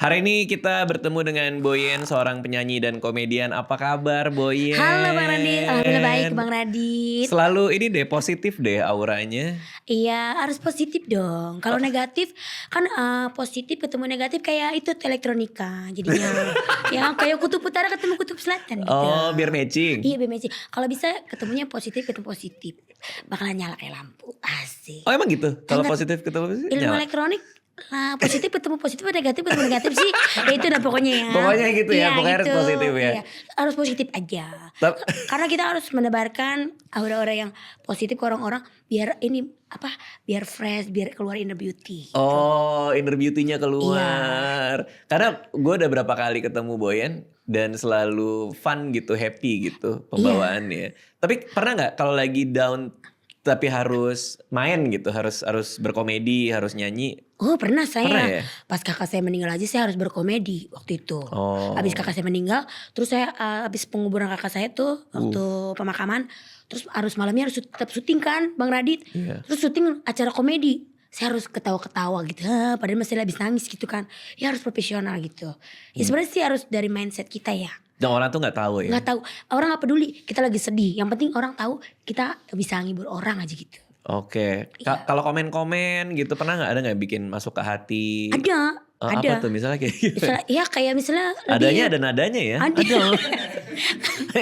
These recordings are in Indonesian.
Hari ini kita bertemu dengan Boyen, seorang penyanyi dan komedian. Apa kabar Boyen? Halo Bang Radit, alhamdulillah baik Bang Radit. Selalu ini deh, positif deh auranya. Iya harus positif dong. Kalau negatif kan positif ketemu negatif kayak itu elektronika jadinya. Ya kayak kutub utara ketemu kutub selatan gitu. Oh, biar matching. Iya biar matching. Kalau bisa ketemunya positif ketemu positif. Bakalan nyala kayak lampu. Asik. Oh emang gitu? Kalau Enggak. positif ketemu positif Ilmu nyala? elektronik lah positif ketemu positif negatif ketemu negatif sih ya itu udah pokoknya ya. Pokoknya gitu ya, Iya, pokoknya harus positif ya. Iya, harus positif aja. Tap- Karena kita harus menebarkan aura-aura yang positif ke orang-orang biar ini apa biar fresh biar keluar inner beauty. Oh, inner beauty-nya Iya. keluar. Karena gue udah berapa kali ketemu Boyen dan selalu fun gitu, happy gitu pembawaannya. Tapi pernah nggak kalau lagi down tapi harus main gitu, harus berkomedi, harus nyanyi? Oh pernah saya. Pernah ya? Pas kakak saya meninggal aja saya harus berkomedi waktu itu. Oh. Abis kakak saya meninggal terus saya abis penguburan kakak saya tuh waktu pemakaman. Terus harus malamnya harus tetap syuting kan Bang Radit. Iya. Terus syuting acara komedi. Saya harus ketawa-ketawa gitu. Padahal masih habis nangis gitu kan. Ya harus profesional gitu. Ya sebenarnya sih harus dari mindset kita ya. Dan orang tuh nggak tahu ya? Nggak tahu, orang nggak peduli kita lagi sedih. Yang penting orang tahu kita bisa ngibur orang aja gitu. Oke. Iya. Kalau komen-komen gitu pernah nggak ada nggak bikin masuk ke hati? Ada. Apa tuh misalnya kayak gitu? Misalnya, ya kayak misalnya Adanya ada nadanya ya? Ada.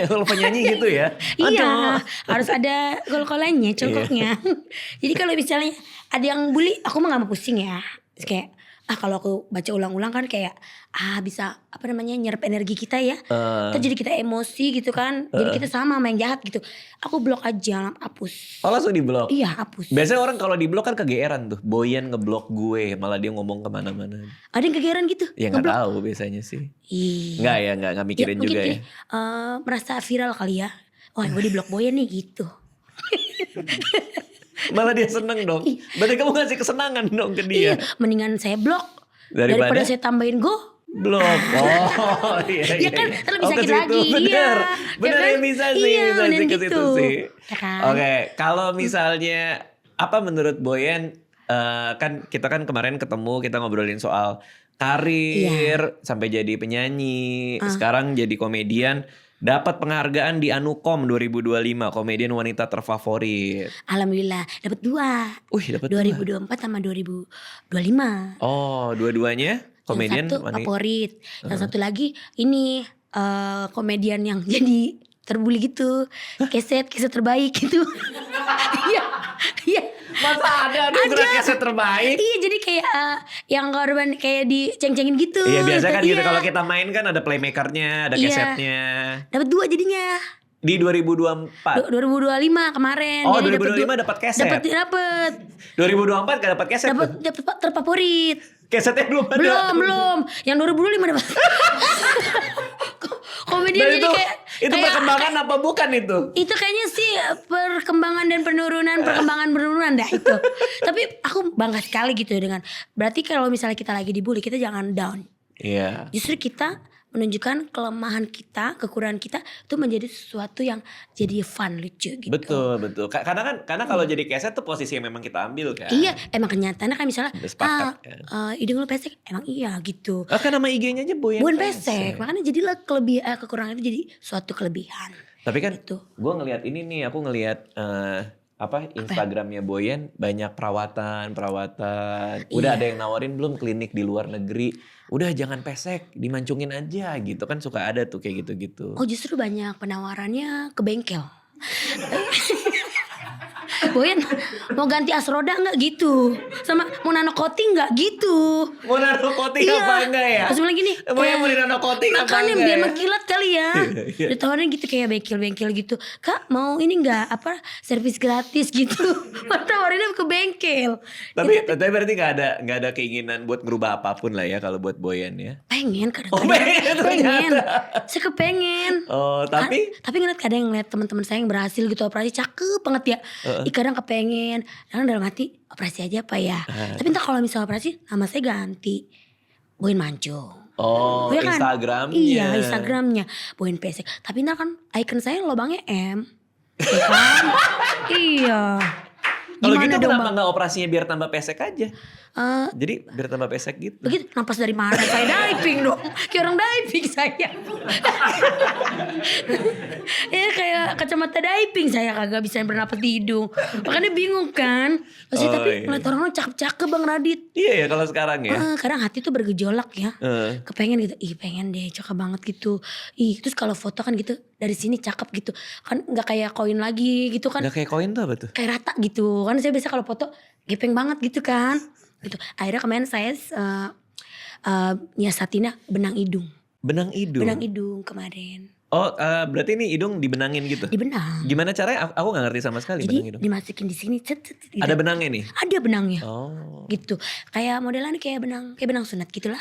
Kalau penyanyi gitu ya? Iya, Aduh. harus ada gol-golannya, congkoknya. Jadi kalau misalnya ada yang bully, aku mah gak mau pusing ya. Terus kayak kalau aku baca ulang-ulang kan kayak bisa apa namanya nyerap energi kita ya. Terus jadi kita emosi gitu kan. Jadi kita sama yang jahat gitu. Aku blok aja, hapus. Oh langsung diblok? Iya, hapus. Biasanya orang kalau diblok kan kegeeran tuh. Boyen ngeblok gue, malah dia ngomong kemana-mana. Ada yang kegeeran gitu? Ya nggak ngeblok? tahu biasanya sih. Iya. Nggak ya, nggak mikirin mungkin juga ya. merasa viral kali ya. Wah gue di blok Boyen nih gitu. Malah dia seneng dong. Berarti kamu ngasih kesenangan dong ke dia. Iya, mendingan saya blok. Daripada Daripada saya tambahin go. Blok. Oh iya. Ya kan, ntar lebih ke sakit situ. lagi. Bener. Iya. Bener Ya ya kan? bisa sih. Iya, Bisa sih mending ke situ gitu. sih. Ya kan? Oke. Kalau misalnya apa menurut Boyen. Kan kita kan kemarin ketemu. Kita ngobrolin soal karir. Sampai jadi penyanyi. Sekarang jadi komedian. Dapat penghargaan di Anukom 2025. Komedian wanita terfavorit. Alhamdulillah dapat 2. Wih dapat 2024 sama 2025. Oh dua-duanya komedian Yang satu favorit. Yang satu lagi ini komedian yang jadi terbuli gitu. Keset terbaik gitu. Iya. Iya. Masa ada keset terbaik? Iya jadi kayak yang korban kayak diceng-cengin gitu. Iya biasa kan gitu Iya. kalau kita main kan ada playmakernya, ada Iya. kesetnya. Dapat 2 jadinya. Di 2024. 2025 kemarin. Oh Jadi 2025 dapat keset. Dapat. 2024 gak dapat keset. Dapat terfavorit. Kesetnya belum ada. Belum. Yang 2025 dapat. Komedian Dan jadi itu perkembangan apa bukan itu? itu kayaknya sih perkembangan dan penurunan dah itu. Tapi aku bangga sekali gitu dengan berarti kalau misalnya kita lagi dibully kita jangan down. Iya. Justru kita menunjukkan kelemahan kita, kekurangan kita itu menjadi sesuatu yang jadi fun, lucu gitu. Betul. Karena kalau jadi keset tuh posisi yang memang kita ambil kan. Iya, emang kenyataannya kan misalnya Udah sepakat, kan. hidung lu pesek, emang iya gitu. Kan nama IG-nya aja Boyen Bukan pesek, makanya jadilah kekurangan itu jadi suatu kelebihan. Tapi kan Gitu. gue ngelihat ini nih, aku ngelihat Instagramnya Boyen banyak perawatan. Udah ada yang nawarin belum klinik di luar negeri. Udah jangan pesek, dimancungin aja gitu kan suka ada tuh kayak gitu-gitu. Oh justru banyak penawarannya ke bengkel. Boyen mau ganti as roda gak gitu. Sama mau nano coating gak gitu. Mau nano coating apa enggak ya? Terus bilang gini. Boyen mau di nano coating apa makanya enggak biar ya? mengkilat kali ya. Iya. Ditawarin gitu kayak bengkel-bengkel gitu. Kak mau ini gak servis gratis gitu. Tawarinnya ke bengkel. Tapi berarti nggak ada keinginan buat ngerubah apapun lah ya kalau buat Boyen ya. Pengen kadang-kadang. pengen ternyata. Saya kepengen. Oh tapi Tapi ngeliat teman-teman saya yang berhasil gitu operasi cakep banget ya. Kadang kepengen. Kadang dalam hati operasi aja apa ya. Tapi entah kalau misalnya operasi nama saya ganti. Boyen Mancung. oh Iya kan? Instagramnya. Iya Instagramnya Boyen pesek. Tapi ntar kan icon saya lubangnya M. Ya kan? Iya. Kalau Gimana gitu dong kenapa Bang? nggak operasinya biar tambah pesek aja? Eh, Jadi biar tambah pesek gitu. Begitu napas dari mana? Saya diving dong. Kayak orang diving saya. Ya kayak kacamata diving saya kagak bisa bernapas di hidung. Makanya bingung kan. Maksudnya Oh, tapi iya. ngeliat orang cakep-cakep Bang Radit. Iya ya kalau sekarang ya. Kadang hati tuh bergejolak ya. Eh. Kepengen gitu. Ih pengen deh cakep banget gitu. Ih terus kalau foto kan gitu dari sini cakep gitu. Kan gak kayak koin lagi gitu kan. Nggak kayak koin tuh apa tuh? Kayak rata gitu. Kan saya biasa kalau foto gepeng banget gitu kan. Gitu. Akhirnya kemarin saya nyiasatinnya benang hidung. Benang hidung. Benang hidung kemarin. Oh berarti ini hidung dibenangin gitu? Dibenang. Gimana caranya? Aku nggak ngerti sama sekali benang Jadi hidung. dimasukin di sini. Cet, cet, gitu. Ada benangnya nih? Ada benangnya. Oh. Gitu. Kayak modelan kayak benang sunat gitulah.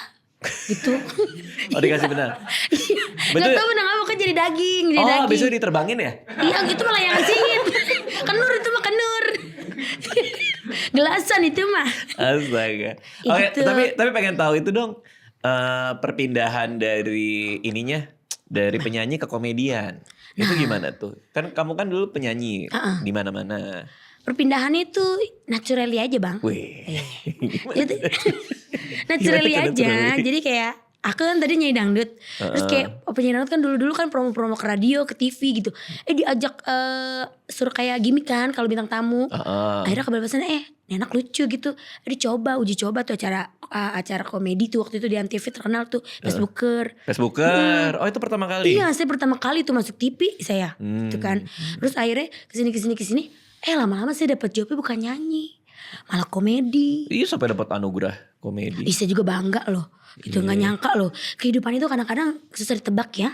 Gitu. Oh dikasih benang. Gak tau benang apa kan jadi daging. Jadi Oh daging. besok diterbangin ya? Iya gitu malah yang singit. Kenur itu mah kenur. Gelasan itu mah. Astaga. Ya Oke, gitu. tapi pengen tahu itu dong perpindahan dari ininya dari penyanyi ke komedian. Itu gimana tuh? Kan kamu kan dulu penyanyi di mana-mana. Perpindahannya itu naturally aja bang. Wih. Itu naturally Gimana tuh aja. naturally? Jadi kayak aku kan tadi nyanyi dangdut. Terus kayak penyanyi dangdut kan dulu kan promo-promo ke radio, ke TV gitu. Diajak suruh kayak gimmick kan kalau bintang tamu. Akhirnya kebablasan ini enak lucu gitu. Uji coba tuh acara komedi tuh waktu itu di Antv terkenal tuh Facebooker. Facebooker. Oh itu pertama kali. Iya, saya pertama kali tuh masuk TV saya, gitu kan. Terus akhirnya kesini, lama-lama saya dapat jobnya bukan nyanyi, malah komedi. Iya sampai dapat anugerah komedi. Ih, saya juga bangga loh, gitu nggak nyangka loh. Kehidupan itu kadang-kadang susah ditebak ya.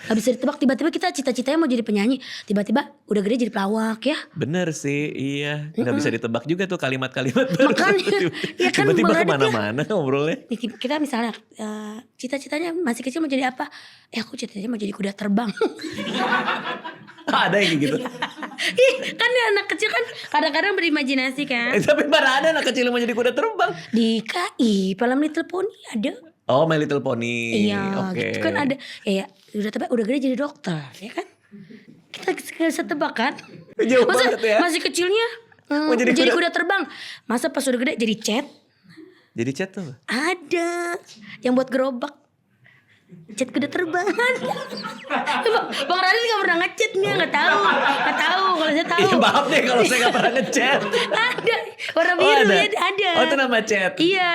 Gak bisa ditebak, tiba-tiba kita cita-citanya mau jadi penyanyi, tiba-tiba udah gede jadi pelawak ya. Bener sih, iya. Nggak bisa ditebak juga tuh kalimat-kalimat baru. Makanya, ya kan Tiba-tiba Bang Radit ya. kemana-mana ngobrolnya. Kita misalnya cita-citanya masih kecil mau jadi apa? Aku cita-citanya mau jadi kuda terbang. Ada yang kayak gitu. Ih, kan anak kecil kan kadang-kadang berimajinasi kan. Tapi mana ada anak kecil yang mau jadi kuda terbang. Di KI, Palam Little Pony ada. Oh My Little Pony. Iya, Oke. gitu kan ada. Ya, udah gede jadi dokter, ya kan? Kita bisa tebak kan? Jauh Masa banget ya. masih kecilnya Mau jadi jadi kuda- kuda terbang. Masa pas udah gede jadi cat? Jadi chat tuh. Ada. Yang buat gerobak. Cat kuda terbang. Bang Radit gak pernah ngechat nih, gak tahu. Gak tahu, kalau saya tahu. Iya maaf deh kalau saya gak pernah ngechat. Ada. Warna Oh biru ada. ya, ada. Oh itu nama chat. Iya.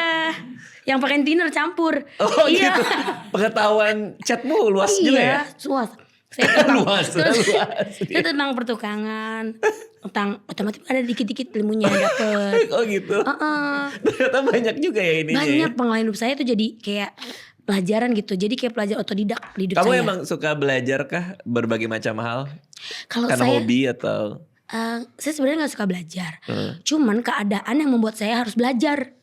Yang pakai thinner campur. Oh iya. gitu. Pengetahuan chatmu luas juga ya. Luas. Saya tentang, Luas. saya tentang pertukangan, tentang otomatis ada dikit-dikit ilmunya dapet. Oh gitu. Heeh. Ternyata banyak juga ya ininya. Banyak pengalaman hidup saya tuh jadi kayak pelajaran gitu. Jadi kayak pelajar otodidak di hidup Kamu saya. emang suka belajar kah berbagai macam hal? Kalau Karena saya, hobi atau? saya sebenarnya nggak suka belajar. Cuman keadaan yang membuat saya harus belajar.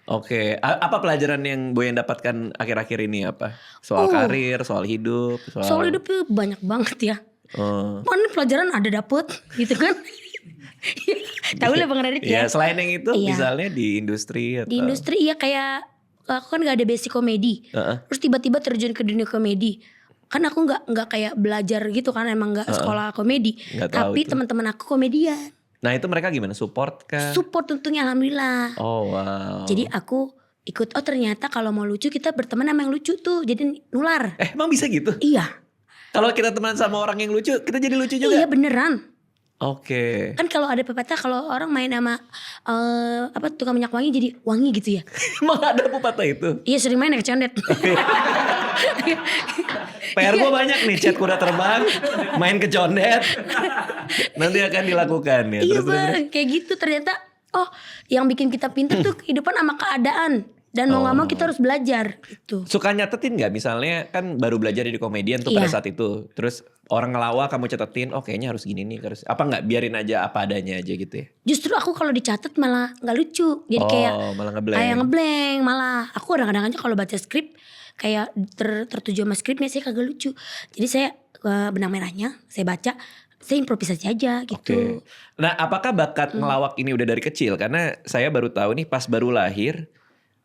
Oke, apa pelajaran yang Boyan dapatkan akhir-akhir ini apa? Soal karir, soal hidup, Soal hidup tuh banyak banget ya. Oh. Mana pelajaran ada dapet gitu kan. Tahu lah Bang Radit Ya, ya. selain yang itu Iya. misalnya di industri atau Di industri iya kayak aku kan gak ada basic komedi. Terus tiba-tiba terjun ke dunia komedi. Kan aku nggak kayak belajar gitu kan, emang nggak sekolah komedi. Nggak tahu Tapi itu. teman-teman aku komedian. Nah, itu mereka gimana? Support kah? Support tentunya alhamdulillah. Oh, wow. Jadi aku ikut, oh ternyata kalau mau lucu kita berteman sama yang lucu tuh. Jadi nular. Emang bisa gitu? Iya. Kalau kita teman sama orang yang lucu, kita jadi lucu juga? Iya beneran. Oke. Kan kalau ada pepatah kalau orang main sama tukang minyak wangi jadi wangi gitu ya. Emang ada pepatah itu? Iya sering main ya kecondet. PR gue banyak nih, chat kuda terbang, main ke condet. Nanti akan dilakukan ya. Iya Terus, bang, kayak gitu ternyata. Oh, yang bikin kita pintar tuh kehidupan sama keadaan. Dan mau gak mau kita harus belajar gitu. Suka nyatetin gak? Misalnya kan baru belajar jadi komedian tuh pada Iya. saat itu. Terus orang ngelawak kamu catetin, oh kayaknya harus gini nih. Harus, apa gak biarin aja apa adanya aja gitu ya? Justru aku kalau dicatat malah gak lucu. Jadi kayak malah ngeblank. kayak ngeblank malah. Aku kadang-kadang aja kalau baca skrip kayak tertuju sama skripnya saya kagak lucu. Jadi saya benang merahnya saya baca, saya improvisasi aja gitu. Oke. Nah, apakah bakat ngelawak ini udah dari kecil? Karena saya baru tahu nih pas baru lahir,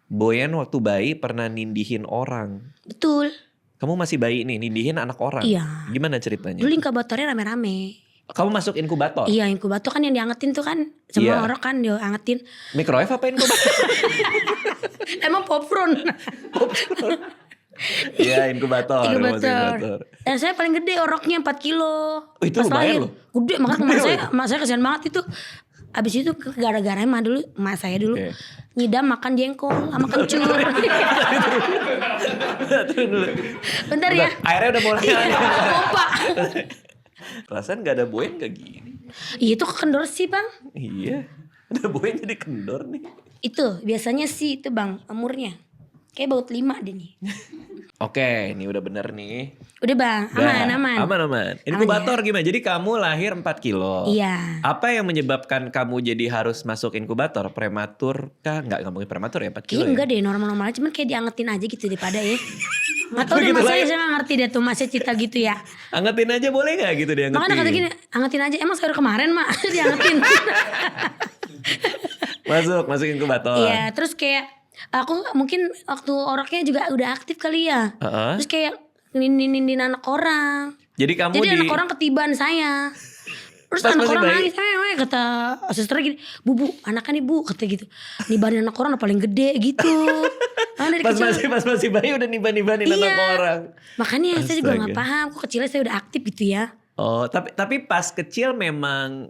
Boyan waktu bayi pernah nindihin orang. Betul. Kamu masih bayi nih, nindihin anak orang. Iya. Gimana ceritanya? Dulu inkubatornya rame-rame. Kamu masuk inkubator? Iya, inkubator kan yang diangetin tuh kan. Semua orang kan diangetin. Microwave apa inkubator? Emang popcorn. Iya, inkubator. Dan saya paling gede oroknya 4 kilo. Itu lumayan loh. Gede, makanya emak saya kasihan banget itu. Abis itu gara-gara emak saya dulu nyidam makan jengkol sama kencur. Bentar ya. Airnya udah mulai. Pompa. Perasaan gak ada buoyan gak gini. Iya itu kendor sih bang. Iya. Ada buoyan jadi kendor nih. Itu biasanya sih itu bang umurnya. Kayak baut 5 deh nih. Oke, ini udah bener nih. Udah bang, aman. Inkubator gimana? Jadi kamu lahir 4 kilo. Iya. Apa yang menyebabkan kamu jadi harus masuk inkubator? Prematur kah? Enggak mungkin prematur ya 4 kilo. Enggak deh, normal-normal aja. Cuman kayak diangetin aja gitu daripada ya. Gak tau deh Begitu mas lah ya. saya gak ngerti deh tuh masnya cita gitu ya. Angetin aja boleh gak gitu diangetin? Makanya kata gini, angetin aja. Emang sayur kemarin mak diangetin. Masuk inkubator. Iya, terus kayak aku mungkin waktu orangnya juga udah aktif kali ya. Terus kayak nindin anak orang. Jadi kamu anak orang ketiban saya. Terus anak orang nangis, kata suster gini, bu anaknya nih bu, kata gitu. Nibanin anak orang paling gede gitu. Dari pas kecil, masih bayi udah niban-nibanin anak orang. Makanya saya juga gak paham, kok kecilnya saya udah aktif gitu ya. Oh, tapi pas kecil memang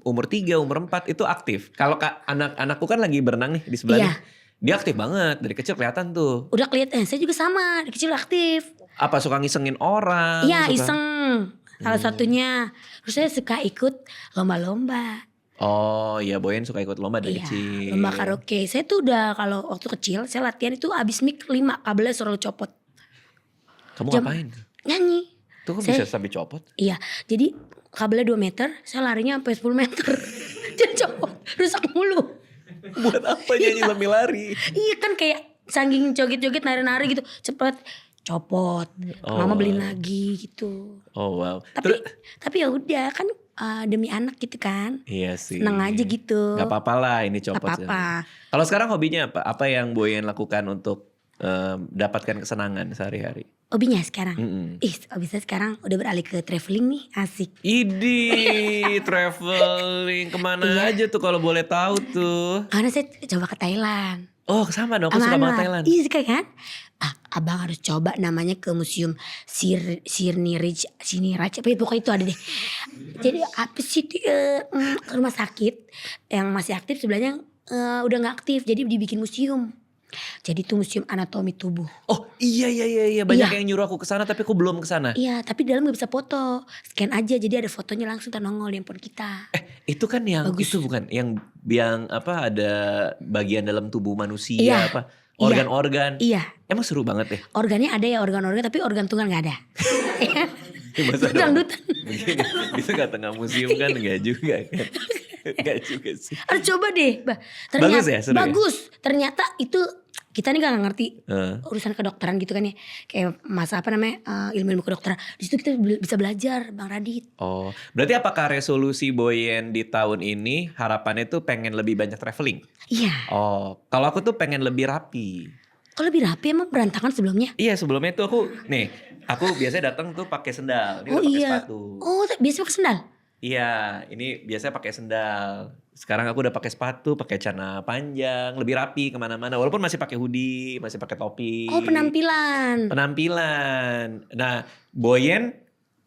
umur 3, umur 4 itu aktif. Kalau anak-anakku kan lagi berenang nih di sebelah nih. Dia aktif banget, dari kecil kelihatan tuh. Udah kelihatan, saya juga sama, dari kecil aktif. Apa suka ngisengin orang? Iya, iseng. Salah satunya. Terus saya suka ikut lomba-lomba. Oh iya, Boyen suka ikut lomba dari kecil. Lomba karaoke. Saya tuh udah kalau waktu kecil saya latihan itu abis mic 5 kabelnya selalu copot. Kamu ngapain? Nyanyi. Tuh kan bisa sampai copot? Iya, jadi kabelnya 2 meter, saya larinya sampai 10 meter. Jadi copot, rusak mulu. Buat apa nyanyi sambil lari? Iya kan kayak saking joget-joget nari-nari gitu, cepet copot. Mama beliin lagi gitu. Oh wow. Tapi ya udah kan demi anak gitu kan. Iya sih. Seneng aja gitu. Gak apa-apa lah ini copot. Gak apa-apa. Kalau sekarang hobinya apa? Apa yang Boyen lakukan untuk dapatkan kesenangan sehari-hari? Hobinya sekarang? Hobi saya sekarang udah beralih ke traveling nih, asik. Idi, traveling kemana aja tuh kalau boleh tahu tuh? Karena saya coba ke Thailand. Oh sama dong, aku suka banget Thailand. Iya suka kan? Abang harus coba namanya ke museum Sirniraj, pokoknya itu ada deh. Jadi apa sih rumah sakit yang masih aktif sebelahnya udah gak aktif, jadi dibikin museum. Jadi itu museum anatomi tubuh. Oh iya banyak yang nyuruh aku kesana tapi aku belum kesana. Iya tapi dalam gak bisa foto, scan aja jadi ada fotonya langsung nongol di handphone kita. Itu kan yang bagus. Itu bukan yang apa ada bagian dalam tubuh manusia apa organ-organ. Iya. Emang seru banget ya. Organnya ada ya organ-organ tapi organ tunggal nggak ada. Dangdutan. Bisa nggak tengah museum kan nggak juga kan. Nggak juga sih. Harus coba deh. Ternyata, bagus ya? Seru bagus. Ya? Ternyata itu kita nih gak ngerti urusan kedokteran gitu kan ya. Kayak masa apa namanya ilmu-ilmu kedokteran. Di situ kita bisa belajar Bang Radit. Oh, berarti apakah resolusi Boyen di tahun ini harapannya tuh pengen lebih banyak traveling? Iya. Oh, kalau aku tuh pengen lebih rapi. Kalau lebih rapi emang berantakan sebelumnya? Iya sebelumnya tuh aku biasanya datang tuh pakai sendal. Ini pakai sepatu. Oh biasa pakai sendal? Iya, ini biasanya pakai sendal. Sekarang aku udah pakai sepatu, pakai celana panjang, lebih rapi kemana-mana. Walaupun masih pakai hoodie, masih pakai topi. Oh penampilan. Nah, Boyen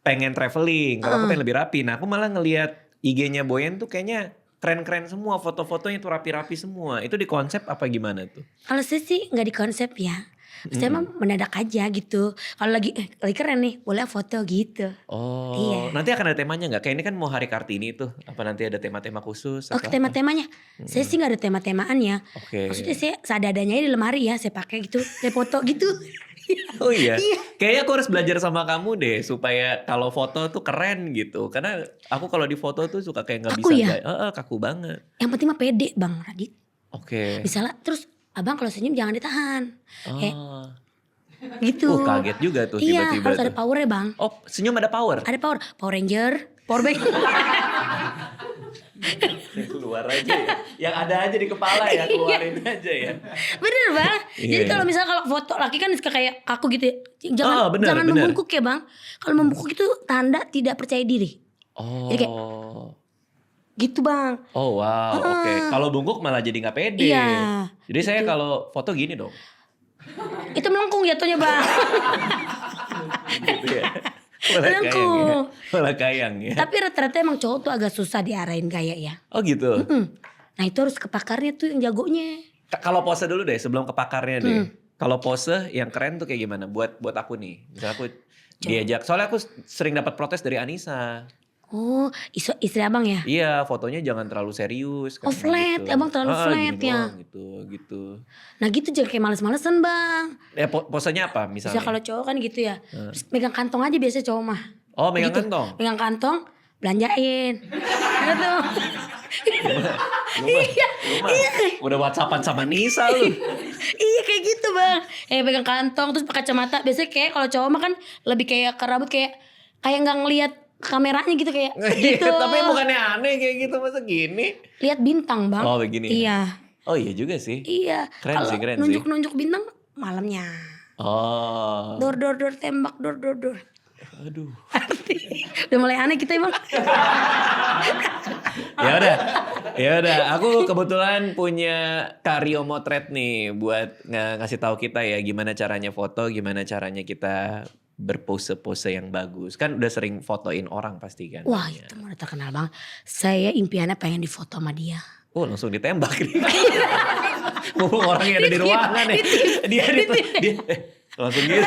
pengen traveling. Kalau aku pengen lebih rapi. Nah, aku malah ngelihat IG-nya Boyen tuh kayaknya keren-keren semua. Foto-fotonya tuh rapi-rapi semua. Itu di konsep apa gimana tuh? Kalau saya sih nggak di konsep ya. Saya emang mendadak aja gitu. Kalau lagi keren nih, boleh foto gitu. Oh, iya. Nanti akan ada temanya nggak? Kayak ini kan mau Hari Kartini tuh. Apa nanti ada tema-tema khusus? Oh, tema-temanya. Saya sih nggak ada tema-temaan ya. Maksudnya saya seadanya di lemari ya, saya pakai gitu, saya foto gitu. Oh iya. Kayaknya aku harus belajar sama kamu deh supaya kalau foto tuh keren gitu. Karena aku kalau di foto tuh suka kayak nggak bisa kaku banget. Yang penting mah pede Bang Radit. Oke. Misalnya terus Abang kalau senyum jangan ditahan. Gitu. Kaget juga tuh tiba-tiba. Iya, harus ada powernya Bang. Oh, senyum ada power? Ada power. Power Ranger, Power Bank. Keluar aja ya. Yang ada aja di kepala ya, keluarin aja ya. Bener Bang. Jadi kalau misalnya kalau foto laki kan suka kayak kaku gitu ya. Jangan membungkuk ya Bang. Kalau membungkuk itu tanda tidak percaya diri. Jadi kayak Oh. gitu Bang. Oh wow, oke. Kalau bungkuk malah jadi nggak pede. Iya, Jadi saya gitu. kalau foto gini dong. Itu melengkung jatuhnya Bang. Gitu ya. Malah kayang ya. Melengkung. Malah kayang ya. Tapi rata-rata emang cowok tuh agak susah diarahin gaya ya. Oh gitu. Nah itu harus ke pakarnya tuh yang jagonya. Kalau pose dulu deh sebelum ke pakarnya deh. Kalau pose yang keren tuh kayak gimana? Buat aku nih. Misalnya aku diajak. Soalnya aku sering dapat protes dari Anissa. Oh, istri abang ya? Iya, fotonya jangan terlalu serius. Oh flat, abang terlalu flat gini ya. doang, gitu. Nah gitu jangan kayak males-malesan bang. Posenya apa Bisa misalnya? kalau cowok kan gitu ya. Terus megang kantong aja biasa cowok mah. Oh, megang Gitu. kantong. Megang kantong, belanjain. Gitu. Iya. Udah WhatsAppan sama Nisa lu. Iya kayak gitu bang. Pegang kantong terus pakai kacamata. Biasanya kayak kalau cowok mah kan lebih kayak ke rambut kayak nggak ngelihat kameranya gitu kayak gitu. Tapi bukannya aneh kayak gitu masa gini. Lihat bintang bang. Oh begini ya? Iya. Oh iya juga sih. Iya. Keren Kalau sih, keren nunjuk bintang malamnya. Oh. Dor tembak dor. Aduh. Udah mulai aneh kita bang. Ya udah. Aku kebetulan punya Karyo Motret nih buat ngasih tahu kita ya gimana caranya foto, gimana caranya kita berpose-pose yang bagus. Kan udah sering fotoin orang pasti kan. Wah itu mah udah terkenal bang. Saya impiannya pengen difoto sama dia. Oh langsung ditembak nih. Mumpung orangnya ada di ruangan ya. Dia langsung gitu. Langsung gini,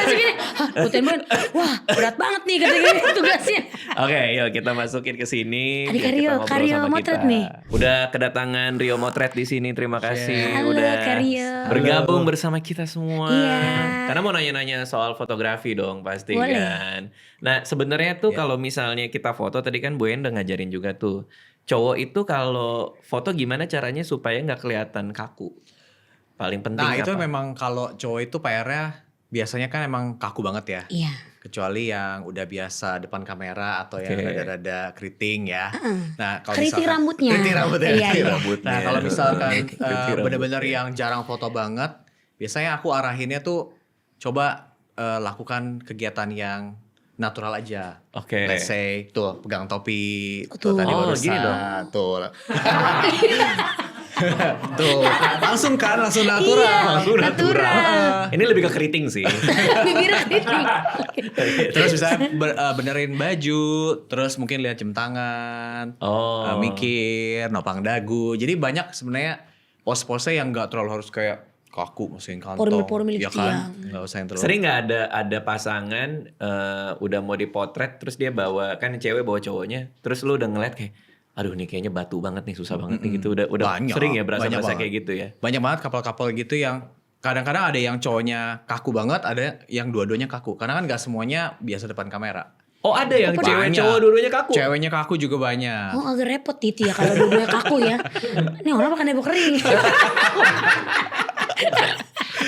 fotoin banget. Wah berat banget nih katanya tugasnya. Oke, yuk kita masukin ke sini. Adik biar kita ngobrol Karyo sama Motret kita. nih. Udah kedatangan Rio Motret di sini. Terima kasih Halo, udah Karyo. bergabung bersama kita semua. Iya. Karena mau nanya-nanya soal fotografi dong pasti Boleh. kan. Nah, sebenarnya tuh kalau misalnya kita foto tadi kan Bu En udah ngajarin juga tuh. Cowok itu kalau foto gimana caranya supaya nggak kelihatan kaku? Paling penting Nah itu apa? memang kalau cowok itu PR-nya biasanya kan emang kaku banget ya. Iya. Kecuali yang udah biasa depan kamera atau yang Oke. rada-rada keriting ya. Nah kalau Keriting misalkan rambutnya. Keriting rambutnya. Iya, Keriting iya. rambutnya. Nah Iya. kalau misalkan Keriting rambutnya. bener-bener yang jarang foto banget, biasanya aku arahinnya tuh coba lakukan kegiatan yang natural aja. Oke. Let's say tuh pegang topi, Tuh. tadi Oh, barusan. gini dong. Tuh. Tuh, langsung natural. Iya, Langsung natural. Ini lebih ke keriting sih. Bibirnya keriting. Terus bisa benerin baju, terus mungkin lihat jam tangan, Oh. mikir, nopang dagu. Jadi banyak sebenarnya pose-pose yang nggak terlalu harus kayak kaku, masukin kantong. Formil-formil ya gitu kan? ya. Nggak usah yang terlalu. Sering nggak ada pasangan udah mau dipotret terus dia bawa kan cewek bawa cowoknya terus lu udah ngeliat kayak aduh nih kayaknya batu banget nih susah banget nih gitu udah Banyak, sering ya berasa banyak banget. kayak gitu ya. Banyak banget couple-couple gitu yang kadang-kadang ada yang cowoknya kaku banget, ada yang dua-duanya kaku. Karena kan nggak semuanya biasa depan kamera. Oh ada yang Banyak. cewek cowok dua-duanya kaku. Ceweknya kaku juga banyak. Oh agak repot Titi ya kalau dua-duanya kaku ya. Ini orang makan nebo kering.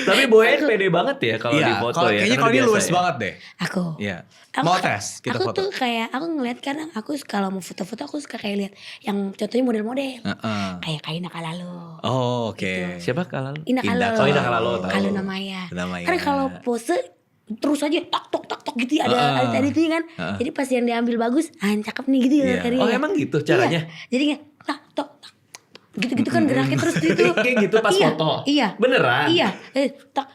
Tapi Boyen pede banget ya kalau Iya, di foto kalau ya. kayaknya karena kalau dia biasa luwes ya. banget deh. Aku. Iya. Aku Mau kan- tes kita aku foto. tuh kayak aku ngeliat kadang aku kalau mau foto-foto aku suka kayak lihat yang contohnya model-model. Heeh. Kayak Kaina Kalalo. Oh, oke. Siapa kalau? Indah Indah Kalalo. Kalalo. Indah Kalalo, tahu. Kalau namanya. Namanya. Karena kalau pose terus aja tok gitu ya, ada editing kan. Jadi pas yang diambil bagus, cakep nih gitu ya. Iya. Karya. Oh emang gitu caranya? Iya. Jadi kayak tak. Gitu-gitu kan geraknya terus gitu. Kayak gitu pas Iya, foto? Iya. Beneran? Iya. Tak.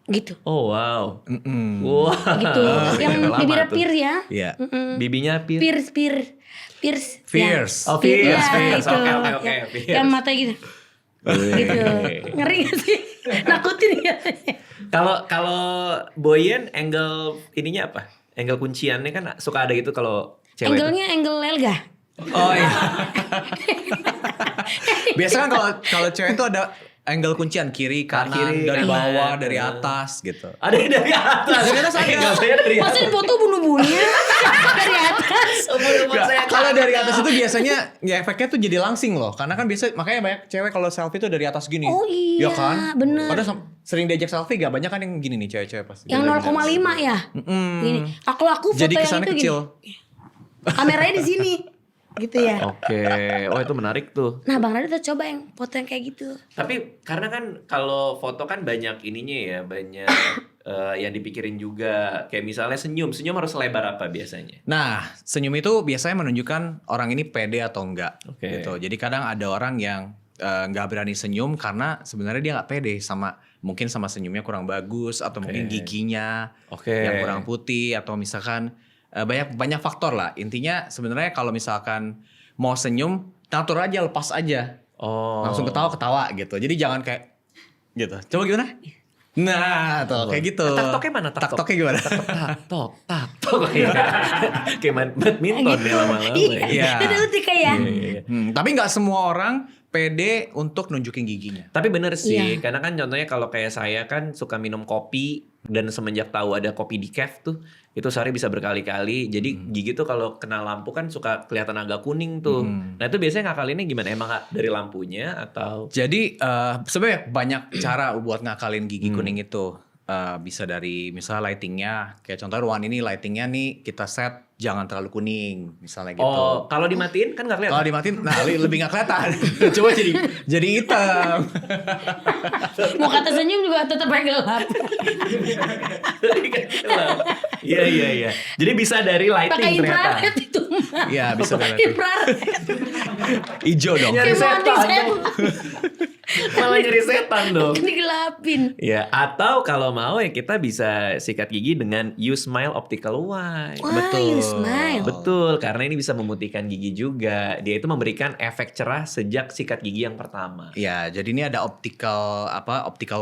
Gitu. Oh wow. Mm-mm. Wah. Gitu. Yang lama bibirnya tuh. pierce ya. Iya. Bibinya pir. Pierce. Fierce. Oh, Iya, fierce. itu. Oke, Yang- fierce. Yang mata gitu. Gitu. Ngeri gak sih? Nakutin ya. Kalau Boyen angle ininya apa? Angle kunciannya kan suka ada gitu kalau cewek. tuh. Angle-nya angle Elga. Oh iya. Biasa kan kalau cewek itu ada angle kuncian kiri, kanan, Kiri, dari kanan. bawah, dari atas gitu. Ada yang dari atas. Dari atas ada. Angle saya dari Masa atas. dipoto bunuh-bunuhnya dari atas. Nggak, kalau dari atas itu biasanya ya efeknya tuh jadi langsing loh. Karena kan biasa makanya banyak cewek kalau selfie tuh dari atas gini. Oh iya, Ya kan? bener. Padahal sering diajak selfie gak banyak kan yang gini nih cewek-cewek pasti. Yang 0,5 ya. Gini. Kalau aku foto Jadi yang kesannya itu kecil. gini. Kameranya di sini. Gitu ya. Oke. Oh itu menarik tuh. Nah, Bang Radit tuh coba yang foto yang kayak gitu. Tapi karena kan kalau foto kan banyak ininya ya, banyak yang dipikirin juga. Kayak misalnya senyum harus lebar apa biasanya? Nah, senyum itu biasanya menunjukkan orang ini pede atau enggak. Oke. Gitu. Jadi kadang ada orang yang nggak berani senyum karena sebenarnya dia nggak pede mungkin sama senyumnya kurang bagus atau mungkin giginya yang kurang putih atau misalkan banyak faktor lah. Intinya sebenarnya kalau misalkan mau senyum, natural aja, lepas aja. Langsung ketawa gitu. Jadi jangan kayak gitu. Coba gimana? Nah, tuh kayak gitu. Taktoknya mana? Taktoknya gimana? Taktok. Kayak badminton ya lama-lama. Iya. Itu utik ya. Tapi nggak semua orang pede untuk nunjukin giginya. Tapi bener sih, karena kan contohnya kalau kayak saya kan suka minum kopi dan semenjak tahu ada kopi decaf tuh, itu sehari bisa berkali-kali. Jadi gigi tuh kalau kena lampu kan suka kelihatan agak kuning tuh. Nah itu biasanya ngakalinnya gimana? Emang dari lampunya atau? Jadi sebenarnya banyak cara buat ngakalin gigi kuning itu. Bisa dari misalnya lightingnya, kayak contoh ruangan ini lightingnya nih kita set jangan terlalu kuning misalnya gitu. Oh, kalau dimatiin kan nggak kelihatan. Kalau dimatiin, nah lebih nggak kelihatan. Coba jadi hitam. Mau kata senyum juga tetap gelap. Iya. Jadi bisa dari lighting Pakai ternyata. infrared itu. Iya bisa dari lighting. Infrared. Ijo dong. Nyari Kayak mandi setan. setan. Malah nyari setan dong. Digelapin. Ya, atau kalau mau ya kita bisa sikat gigi dengan You Smile Optical White. Wah, You Smile. Betul, karena ini bisa memutihkan gigi juga. Dia itu memberikan efek cerah sejak sikat gigi yang pertama. Ya, jadi ini ada optical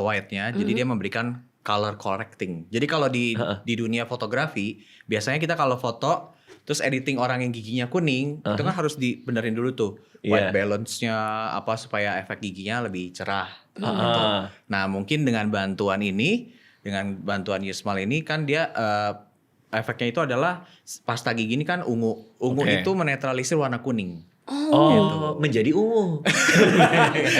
white-nya. Jadi dia memberikan color correcting. Jadi kalau di dunia fotografi, biasanya kita kalau foto terus editing orang yang giginya kuning, itu kan harus dibenerin dulu tuh. White balance-nya apa supaya efek giginya lebih cerah. Gitu. Nah, mungkin dengan bantuan You Smile ini kan dia efeknya itu adalah pasta gigi ini kan ungu. Ungu itu menetralisir warna kuning. Oh, menjadi ungu.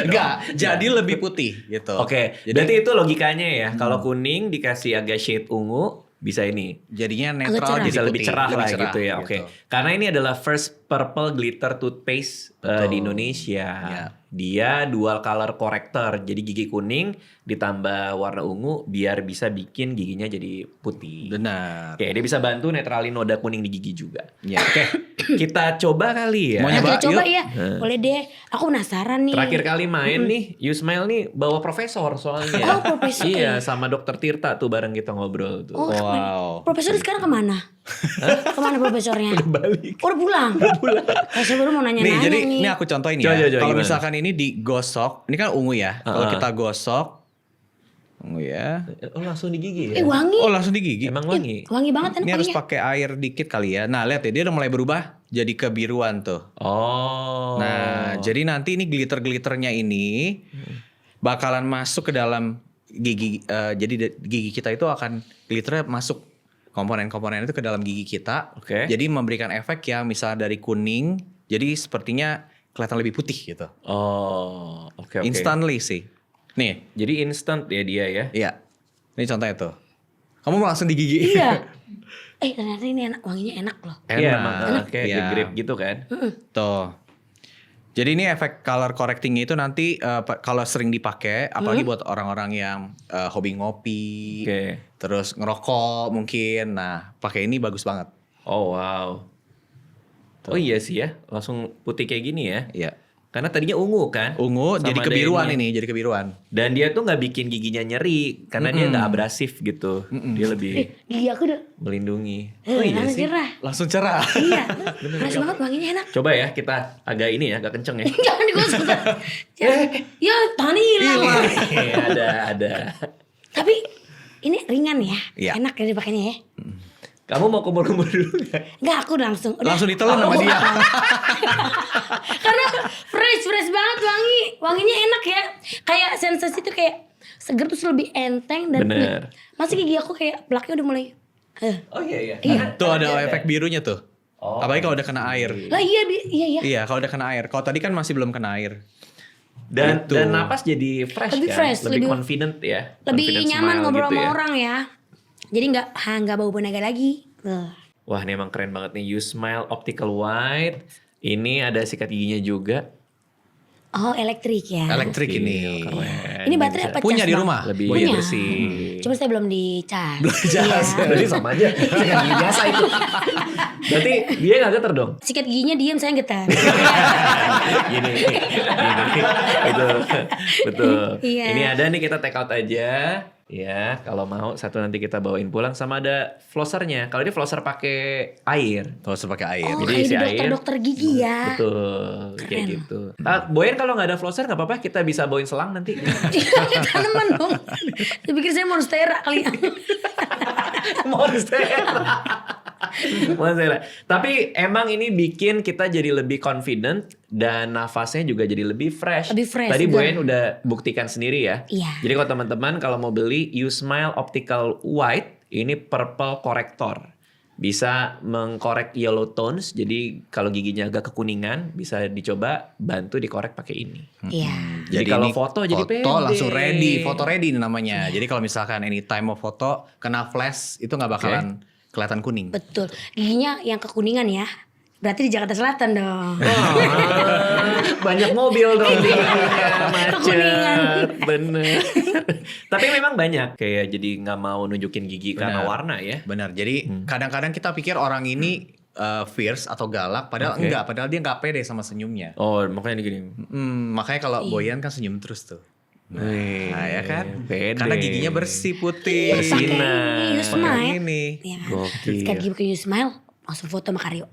Enggak, jadi lebih putih gitu. Oke, berarti itu logikanya ya. Kalau kuning dikasih agak shade ungu, bisa ini. Jadinya netral, cerah. Bisa jadi lebih putih, cerah lah cerah, gitu ya. Oke. Karena ini adalah first purple glitter toothpaste di Indonesia. Ya. Dia dual color corrector. Jadi gigi kuning ditambah warna ungu biar bisa bikin giginya jadi putih. Benar. Oke, dia bisa bantu netralin noda kuning di gigi juga. Ya. Oke, kita coba kali ya. Mau Nah, nyoba? kita coba Yuk. ya. Boleh deh. Aku penasaran nih. Terakhir kali main nih, You Smile nih bawa profesor soalnya. Oh, profesor. Iya, sama dokter Tirta tuh bareng kita ngobrol tuh. Oh, Wow. Profesor sekarang kemana? Kemana profesornya? Balik. Udah pulang. Saya baru mau nanya-nanya Nih, jadi nih. ini aku contohin Coba, ya. coba, Kalau gimana? misalkan ini digosok, ini kan ungu ya. Kalau kita gosok, ungu ya. Oh, langsung di gigi ya? Wangi. Oh langsung digigit. Emang wangi? Wangi banget Ini harus wanginya. pakai air dikit kali ya. Nah lihat ya, dia udah mulai berubah jadi kebiruan tuh. Oh. Nah, jadi nanti ini glitter-glitternya ini bakalan masuk ke dalam gigi. Jadi gigi kita itu akan glitternya masuk komponen-komponen itu ke dalam gigi kita. Oke. Jadi memberikan efek yang misalnya dari kuning, jadi sepertinya kelihatan lebih putih gitu. Oh, oke. Instantly sih. Nih, Jadi instant ya dia ya? iya. Ini contohnya tuh. Kamu mau langsung di gigi? Iya. Ternyata ini enak, wanginya enak loh. Iya, Enak. emang kayak Iya. grip gitu kan? Tuh. Jadi ini efek color correcting itu nanti kalau sering dipakai, apalagi buat orang-orang yang hobi ngopi, Oke. terus ngerokok mungkin. Nah, pakai ini bagus banget. Oh wow. Oh iya sih ya, langsung putih kayak gini ya. Iya. Karena tadinya ungu kan? Ungu Sama jadi ada kebiruan ini. jadi kebiruan. Dan dia tuh nggak bikin giginya nyeri karena dia nggak abrasif gitu. Dia lebih Gigi aku udah melindungi. Oh iya sih. cerah. Langsung cerah. Iya. Panas banget wanginya enak. Coba ya kita agak ini ya, agak kenceng ya. Jangan digosok. Ya, tangan hilang. Iya, ada. Tapi ini ringan ya. Iya. Enak ya dipakainya ya. Kamu mau kumur-kumur dulu nggak? Enggak, aku langsung. Udah. Langsung ditelan sama dia. Karena fresh banget wangi. Wanginya enak ya. Kayak sensasi itu kayak seger terus lebih enteng dan Bener. masih gigi aku kayak plaknya udah mulai. Oh iya. Tuh ada efek birunya tuh. Oh. Apalagi kalau udah kena air. Lah iya iya. Iya, kalau udah kena air. Kalau tadi kan masih belum kena air. Dan Gitu. napas jadi fresh Lebih kan? fresh, lebih lebih- confident ya. Lebih Confident nyaman smile ngobrol gitu sama ya. orang ya. Jadi nggak bau bonaga lagi. Wah, ini emang keren banget nih. You Smile Optical White. Ini ada sikat giginya juga. Oh, elektrik ya. Elektrik ini. Keren. Ini baterai apa Punya cas, di Bang? rumah. Lebih Punya. bersih. Cuma saya belum dicas. Jelas. Iya. Berarti sama aja. Sikat gigi biasa itu. Berarti dia gak getar dong? Sikat giginya diem, saya getar. Gini. Betul. Iya. Ini ada nih, kita take out aja. Ya, kalau mau satu nanti kita bawain pulang, sama ada flossernya. Kalau dia flosser pakai air. Terus pakai air. Oh, Jadi kayak isi di air. dokter-dokter gigi ya. Betul, kayak Keren. gitu. Boyan kalau nggak ada flosser nggak apa-apa, kita bisa bawain selang nanti. Tanaman dong. Saya pikir saya monstera kali ya. Monstera. Tapi emang ini bikin kita jadi lebih confident dan nafasnya juga jadi lebih fresh. Lebih fresh, Tadi betul. Boyan udah buktikan sendiri ya. Iya. Jadi kalau teman-teman kalau mau beli YouSmile Optical White, ini purple corrector. Bisa mengkorek yellow tones, jadi kalau giginya agak kekuningan bisa dicoba bantu dikorek pakai ini. Iya. Jadi kalau ini foto jadi pede. langsung ready, foto ready ini namanya. Jadi kalau misalkan anytime mau foto kena flash itu nggak bakalan kelihatan kuning. Betul. Giginya yang kekuningan ya. Berarti di Jakarta Selatan dong. Banyak mobil dong di Kekuningan. macet. Bener. Tapi memang banyak kayak jadi nggak mau nunjukin gigi karena Benar. warna ya. Benar. Jadi kadang-kadang kita pikir orang ini fierce atau galak, padahal Oke. enggak. Padahal dia nggak pede sama senyumnya. Oh, makanya gini. Makanya kalau Boyan kan senyum terus tuh. Nah, ya kan? Pede. Karena giginya bersih putih. Bersinar. YouSmile. Ini. Iya. Gokil. Sikat gigi pakai YouSmile, langsung foto sama Karyo.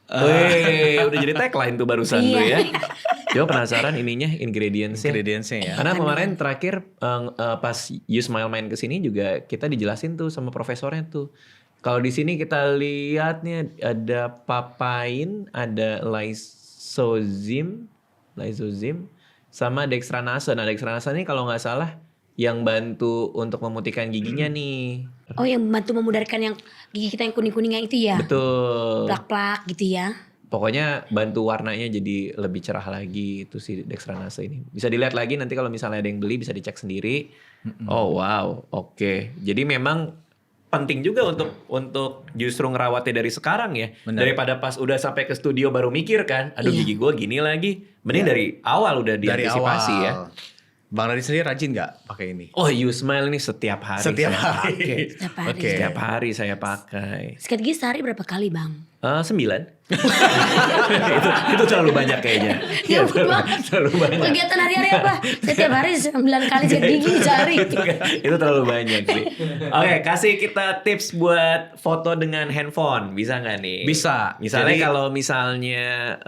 Wih, udah jadi tagline tuh barusan tuh ya. Iya. Coba penasaran ininya ingredientsnya. Ingredientsnya ya. Karena kemarin terakhir pas YouSmile main kesini juga kita dijelasin tuh sama profesornya tuh. Kalau di sini kita lihatnya ada papain, ada lysozim, sama dextranasa. Nah, dextranasa ini kalau nggak salah yang bantu untuk memutihkan giginya nih. Oh, yang bantu memudarkan yang gigi kita yang kuning-kuning itu ya. Betul. Plak-plak gitu ya. Pokoknya bantu warnanya jadi lebih cerah lagi itu si dextranasa ini. Bisa dilihat lagi nanti kalau misalnya ada yang beli bisa dicek sendiri. Oh wow, oke. Jadi memang penting juga untuk justru ngerawatnya dari sekarang ya. Benar. Daripada pas udah sampai ke studio baru mikir kan, aduh Iya. gigi gue gini lagi. Mending dari awal udah Dari diantisipasi awal. ya. Bang Radit sendiri rajin nggak pakai ini? Oh, YouSmile ini setiap hari Setiap saya hari. pakai. Setiap hari. Oke. Setiap hari saya pakai. Sikat gigi sehari berapa kali, Bang? 9. itu terlalu banyak kayaknya. Ya ampun, Bang. Terlalu banyak. Kegiatan hari-hari apa? Setiap hari 9 kali sikat gigi sehari. Itu terlalu banyak sih. Oke, kasih kita tips buat foto dengan handphone. Bisa nggak nih? Bisa. Misalnya Jadi- kalau misalnya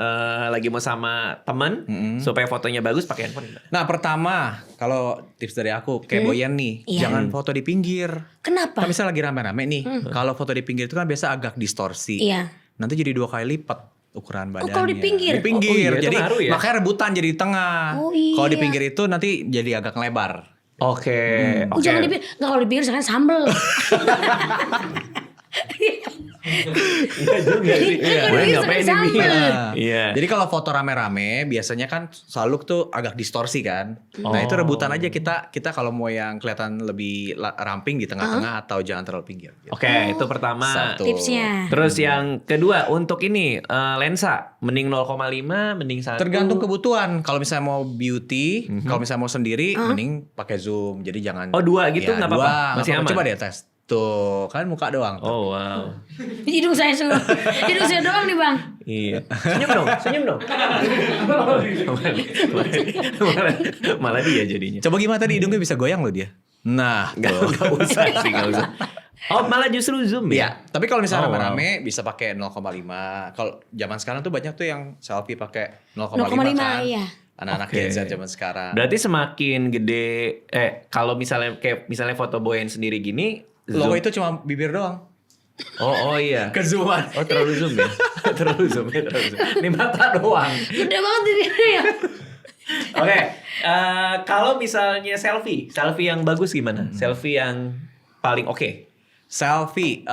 lagi mau sama temen supaya fotonya bagus pakai handphone. Nah pertama, kalau tips dari aku kayak Boyan nih, Iya. jangan foto di pinggir. Kenapa? Kan misalnya lagi rame-rame nih, kalau foto di pinggir itu kan biasa agak distorsi. Iya. Nanti jadi 2 kali lipat ukuran badannya. kalau di pinggir? Di pinggir. Oh, iya, itu jadi ngaruh ya? makanya rebutan jadi di tengah. Oh, iya. Kalau di pinggir itu nanti jadi agak lebar. Oke. Oh, jangan dipikir. Enggak, kalau dipikir sekarang sambel. Enggak juga sih. Iya. Gue Iya. ngapain Sambel. ini? Nah, Iya. Jadi kalau foto rame-rame biasanya kan selalu tuh agak distorsi kan. Nah itu rebutan aja kita kalau mau yang kelihatan lebih ramping di tengah-tengah atau jangan terlalu pinggir. Gitu. Oke, itu pertama. Satu. Tipsnya. Terus yang kedua untuk ini lensa mending 0,5 mending 1. Tergantung kebutuhan. Kalau misalnya mau beauty, kalau misalnya mau sendiri, mending pakai zoom. Jadi jangan. Oh, 2 gitu nggak apa-apa? dua, Masih nggak apa-apa. aman? Coba deh tes. Tuh kan muka doang. Tuh. Oh wow. Hidung saya semua. Hidung saya doang nih, Bang. Iya. Senyum dong. malah dia jadinya. Coba gimana tadi hidungnya bisa goyang loh dia. Nah, tuh. Gak usah sih, gak usah. Oh malah justru zoom ya? Iya, tapi kalau misalnya Oh, rame-rame bisa pakai 0,5. Kalau zaman sekarang tuh banyak tuh yang selfie pakai 0,5 0,5, kan. iya. Anak-anak Oke. Gen Z zaman sekarang. Berarti semakin gede, kalau misalnya kayak misalnya foto Boyan sendiri gini, Logo zoom. itu cuma bibir doang. Oh iya. Kezooman. Oh terlalu zoom ya? terlalu zoom. Ini mata doang. Gede banget bibirnya ya. Oke, kalau misalnya selfie yang bagus gimana? Selfie yang paling oke? Selfie,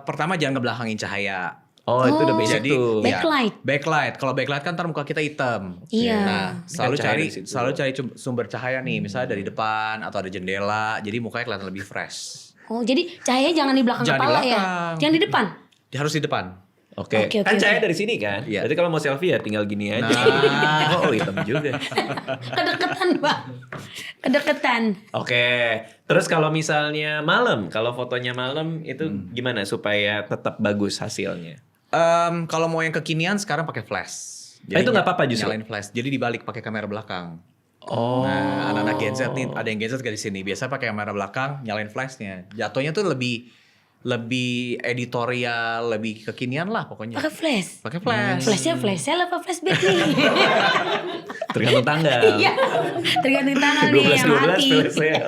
pertama jangan ngebelakangin cahaya. Oh, itu udah basic Jadi tuh. ya, Backlight. backlight. Kalau backlight kan ntar muka kita hitam. Iya. Nah, selalu Kan cahaya cari dari situ. sumber cahaya nih, misalnya dari depan atau ada jendela. Jadi mukanya kelihatan lebih fresh. Oh, jadi cahaya jangan di belakang Jangan di kepala ya. belakang. Jangan di depan. Harus di depan. Oke. Oke, Kan oke, cahaya oke. dari sini kan. Iya. Berarti kalau mau selfie ya tinggal gini aja. Nah. Oh hitam juga. Kedeketan Pak. Kedeketan. Oke. Terus kalau misalnya malam, kalau fotonya malam itu gimana supaya tetap bagus hasilnya? Kalau mau yang kekinian sekarang pakai flash. Itu nggak apa-apa justru? Nyalain flash. Jadi dibalik pakai kamera belakang. Oh. Nah, anak-anak Gen Z nih, ada yang Gen Z gak di sini. Biasa pakai kamera belakang, nyalain flashnya. Jatuhnya tuh lebih editorial, lebih kekinian lah pokoknya. Pakai flash. Pakai flash. Flashnya flash sale apa flashback nih? Tergantung tanggal. Iya. Tergantung tanggal nih yang 12 mati. flash sale.